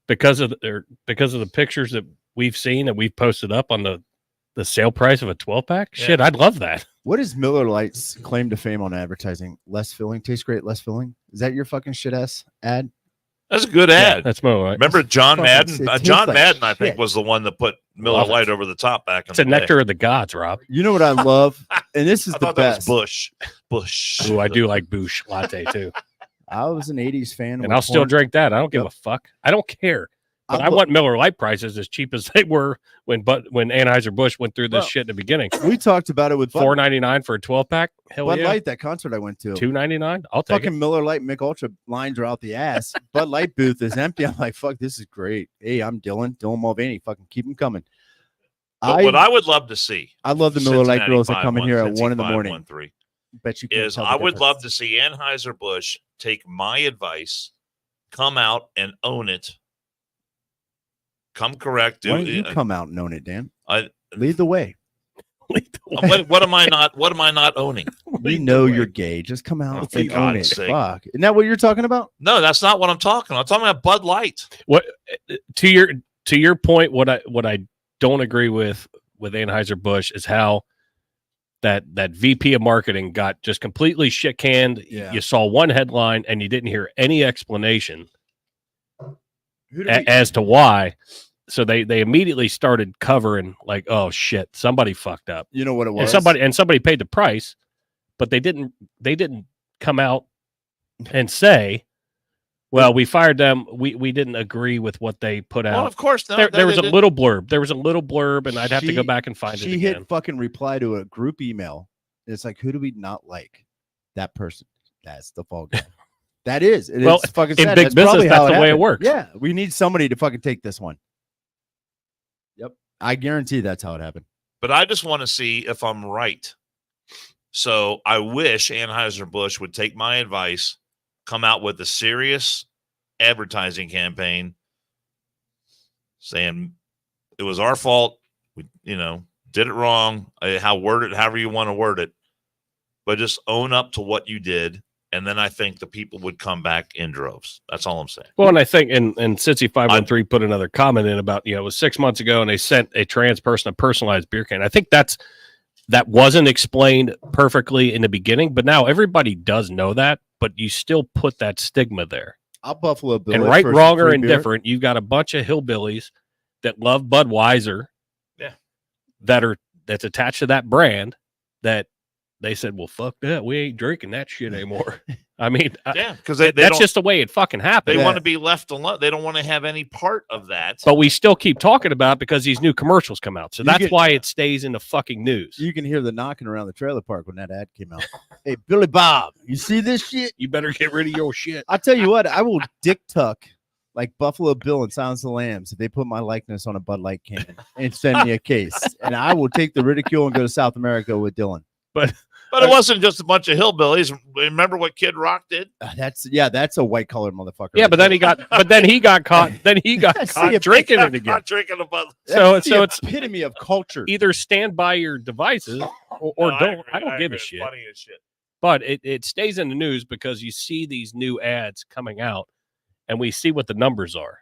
because of the pictures that we've seen that we've posted up on the sale price of a 12-pack. Yeah. Shit, I'd love that. What is Miller Lite's claim to fame on advertising? Less filling, tastes great, less filling. Is that your fucking shit ass ad? That's a good Yeah, ad. that's Miller Lite. Remember John Fucking- Madden? it tastes John like Madden, I think, shit. was the one that put Miller Love it. Lite over the top back in It's a the day. nectar of the gods, Rob. You know what I love? And this is I the thought that was best. Bush. Ooh, I do like Boosh latte too, I was an 80s fan. and with I'll still porn. drink that. I don't give Yep. a fuck. I don't care. But I I lo- want Miller Lite prices as cheap as they were when Anheuser Busch went through this Well, shit in the beginning. We talked about it with Bud, $4.99 for a 12-pack. Hell Bud yeah. Light, that concert I went to. $2.99. I'll take Fucking Miller Lite Mick Ultra lines are out the ass. Bud Light booth is empty. I'm like, fuck, this is great. Hey, I'm Dylan Mulvaney. Fucking keep them coming. But what I would love to see, I love the Miller Lite Cincinnati girls that come in here at 1 in the 5-1, morning. 5-1-3, Bet you can't is tell the I would difference. love to see Anheuser-Busch take my advice, come out and own it. Come correct. Why don't you come out and own it, Dan? I Lead the way. what am I not owning? We know you're gay. Just come out For and own God's it. sake. Fuck. Isn't that what you're talking about? No, that's not what I'm talking about. I'm talking about Bud Light. What to your point? What I don't agree with Anheuser-Busch is how that VP of marketing got just completely shit canned. Yeah. You saw one headline and you didn't hear any explanation as to why. So they immediately started covering like, oh shit, somebody fucked up. You know what it was? And somebody paid the price, but they didn't come out and say, well, we fired them. We didn't agree with what they put out. Well, of course, no, There was a little blurb. There was a little blurb, and I'd have to go back and find it She again. hit fucking reply to a group email. It's like, who do we not like? That person. That's the fall guy. That is. Well, It's fucking in sad. big That's probably business, how that's the way it happened. works. Yeah, we need somebody to fucking take this one. Yep, I guarantee that's how it happened. But I just want to see if I'm right. So I wish Anheuser-Busch would take my advice, come out with a serious advertising campaign saying it was our fault. We, did it wrong. However you want to word it, but just own up to what you did. And then I think the people would come back in droves. That's all I'm saying. Well, and I think, and Cincy 513 put another comment in about, it was 6 months ago, and they sent a trans person a personalized beer can. I think that wasn't explained perfectly in the beginning, but now everybody does know that, but you still put that stigma there. I'll Buffalo Bill. And right, wrong, or indifferent, you've got a bunch of hillbillies that love Budweiser, that's attached to that brand, that they said, well, fuck that. We ain't drinking that shit anymore. I mean, because that's just the way it fucking happened. They want to be left alone. They don't want to have any part of that. But we still keep talking about it because these new commercials come out. So that's why it stays in the fucking news. You can hear the knocking around the trailer park when that ad came out. Hey, Billy Bob, you see this shit? You better get rid of your shit. I'll tell you what, I will dick tuck like Buffalo Bill and Silence of the Lambs if they put my likeness on a Bud Light can and send me a case. And I will take the ridicule and go to South America with Dylan. But it wasn't just a bunch of hillbillies. Remember what Kid Rock did? That's a white collar motherfucker. Yeah, but then he got caught. Then he got caught drinking it again. Not drinking a Bud. So it's epitome of culture. Either stand by your devices or don't. I don't give a shit. Funny as shit. But it stays in the news because you see these new ads coming out, and we see what the numbers are,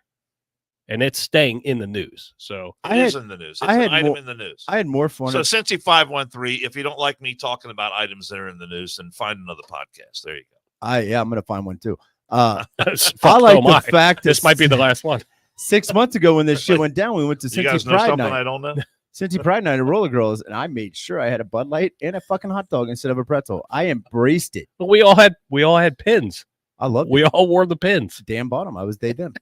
and it's staying in the news. So it is in the news. It's an item in the news. I had more fun. So Cincy 513, if you don't like me talking about items that are in the news, then find another podcast. There you go. I'm gonna find one too. I like the fact that this might be the last one. 6 months ago when this shit went down, we went to You guys Cincy know Pride something Night. I don't know? Cincy Pride Night at Roller Girls, and I made sure I had a Bud Light and a fucking hot dog instead of a pretzel. I embraced it. But we all had pins. I loved it. We all wore the pins. Dan bottom. I was they them.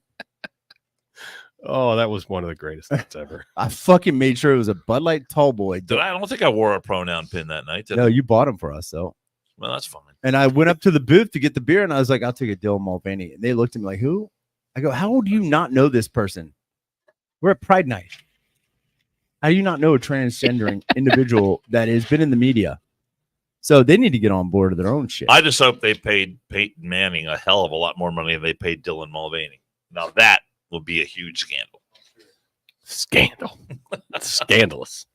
Oh, that was one of the greatest things ever. I fucking made sure it was a Bud Light tall boy. I don't think I wore a pronoun pin that night. No, you bought them for us, though. Well, that's fine. And I went up to the booth to get the beer, and I was like, I'll take a Dylan Mulvaney. And they looked at me like, who? I go, how do you not know this person? We're at Pride Night. How do you not know a transgendering individual that has been in the media? So they need to get on board with their own shit. I just hope they paid Peyton Manning a hell of a lot more money than they paid Dylan Mulvaney. Now that will be a huge scandal. Scandalous.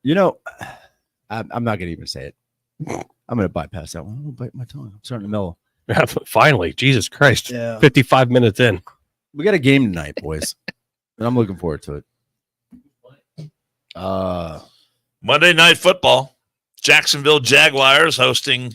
You know, I'm not going to even say it. I'm going to bypass that one. I'm going to bite my tongue. I'm starting to mellow. Finally, Jesus Christ. Yeah. 55 minutes in. We got a game tonight, boys. And I'm looking forward to it. Monday Night Football. Jacksonville Jaguars hosting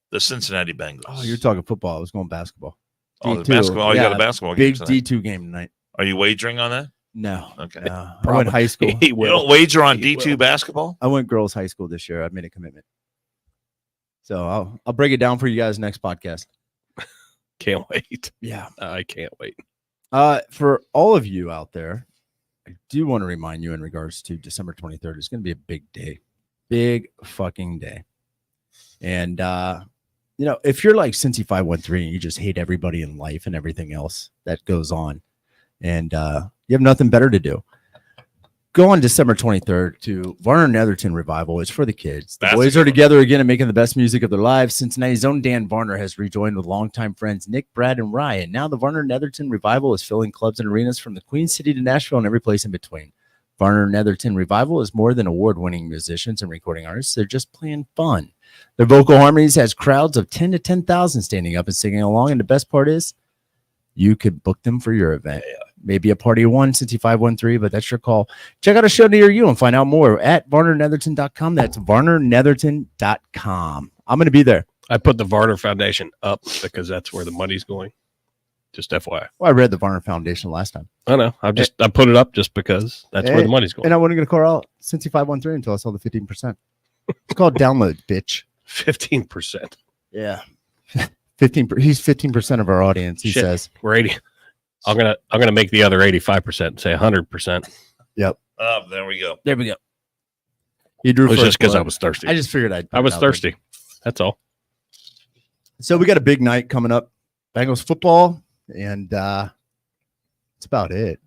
the Cincinnati Bengals. Oh, you're talking football. I was going basketball. Oh, the D2. basketball. You got a basketball game Big tonight. D2 game tonight. Are you wagering on that? No. Okay. No. I went high school. He You will. don't wager on He D2 will. basketball? I went girls high school this year. I made a commitment. So I'll break it down for you guys next podcast. Can't wait. Yeah. I can't wait. For all of you out there, I do want to remind you in regards to December 23rd, it's going to be a big day. Big fucking day. And, if you're like Cincy 513 and you just hate everybody in life and everything else that goes on, and you have nothing better to do, Go on December 23rd to Varner Netherton Revival. It's for the kids. The That's boys a are good one. together again and making the best music of their lives. Cincinnati's own Dan Varner has rejoined with longtime friends Nick, Brad, and Ryan. Now the Varner Netherton Revival is filling clubs and arenas from the Queen City to Nashville and every place in between. Varner Netherton Revival is more than award-winning musicians and recording artists. They're just playing fun. Their vocal harmonies has crowds of 10 to 10,000 standing up and singing along. And the best part is you could book them for your event. Maybe a party of one, Cincy 513, but that's your call. Check out a show near you and find out more at varnernetherton.com. That's varnernetherton.com. I'm going to be there. I put the Varner Foundation up because that's where the money's going. Just FYI. Well, I read the Varner Foundation last time. I know. I put it up just because that's where the money's going. And I wasn't going to call out Cincy 513 until I saw the 15%. It's called download, bitch. 15%. Yeah. 15. He's 15% of our audience, he Shit. says. We're 80. I'm gonna make the other 85% and say 100%. Yep. There we go. There we go. He drew It was first just because I blood. was thirsty. I just figured I was thirsty. That's all. So we got a big night coming up. Bengals football, and that's about it.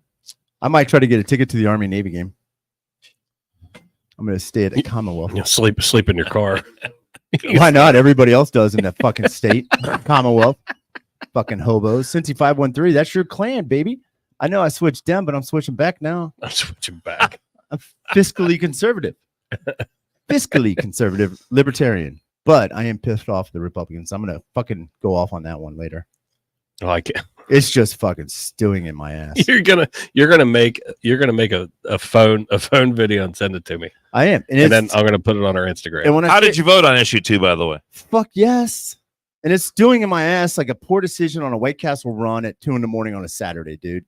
I might try to get a ticket to the Army Navy game. I'm going to stay at the Commonwealth. You know, sleep in your car. Why not? Everybody else does in that fucking state. Commonwealth. Fucking hobos. Cincy 513, that's your clan, baby. I know I switched them, but I'm switching back now. I'm switching back. I'm fiscally conservative. Fiscally conservative, libertarian. But I am pissed off at the Republicans. I'm going to fucking go off on that one later. I like it. It's just fucking stewing in my ass. You're gonna make a phone video and send it to me. I am. And then I'm gonna put it on our Instagram. And when How did you vote on issue 2, by the way? Fuck yes. And it's stewing in my ass like a poor decision on a White Castle run at 2 a.m. on a Saturday, dude.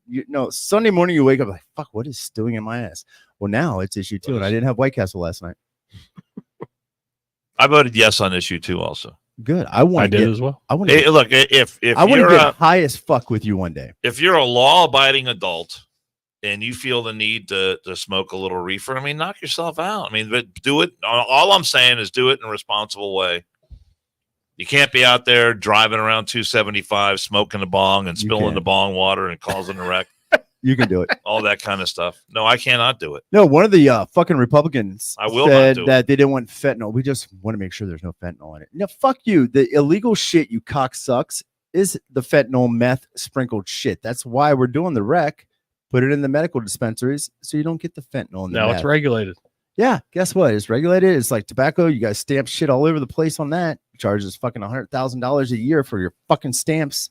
Sunday morning you wake up like, fuck, what is stewing in my ass? Well, now it's issue 2, and I didn't have White Castle last night. I voted yes on issue 2 also. Good. I did as well. I want Hey, to look, if I want to you're get high as fuck with you one day. if you're a law-abiding adult and you feel the need to smoke a little reefer, I mean, knock yourself out. I mean, but do it. All I'm saying is do it in a responsible way. You can't be out there driving around 275, smoking a bong and spilling can. the bong water and causing a wreck. You can do it. All that kind of stuff. No, I cannot do it. No, one of the fucking Republicans I will not said do it. that they didn't want fentanyl. We just want to make sure there's no fentanyl in it. No, fuck you. The illegal shit, you cocksucks, is the fentanyl meth sprinkled shit. That's why we're doing the rec. Put it in the medical dispensaries so you don't get the fentanyl in the Now meth. it's regulated. Yeah, guess what? It's regulated. It's like tobacco. You guys stamp shit all over the place on that. Charges fucking $100,000 a year for your fucking stamps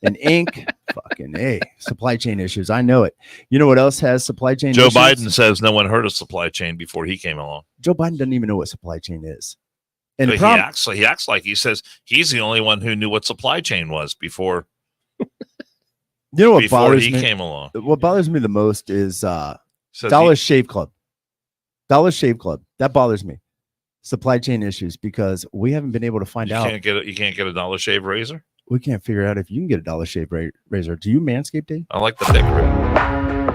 and ink. Fucking A. Supply chain issues. I know it. You know what else has supply chain Joe issues? Biden says no one heard of supply chain before he came along. Joe Biden doesn't even know what supply chain is. And But the problem, he acts like he says he's the only one who knew what supply chain was before you know what bothers he me? came along. What bothers me the most is Says Dollar Shave Club. Dollar Shave Club. That bothers me. Supply chain issues because we haven't been able to find out. You can't get a Dollar Shave razor. We can't figure out if you can get a Dollar Shave razor. Do you Manscaped, Dave? I like the dick rip.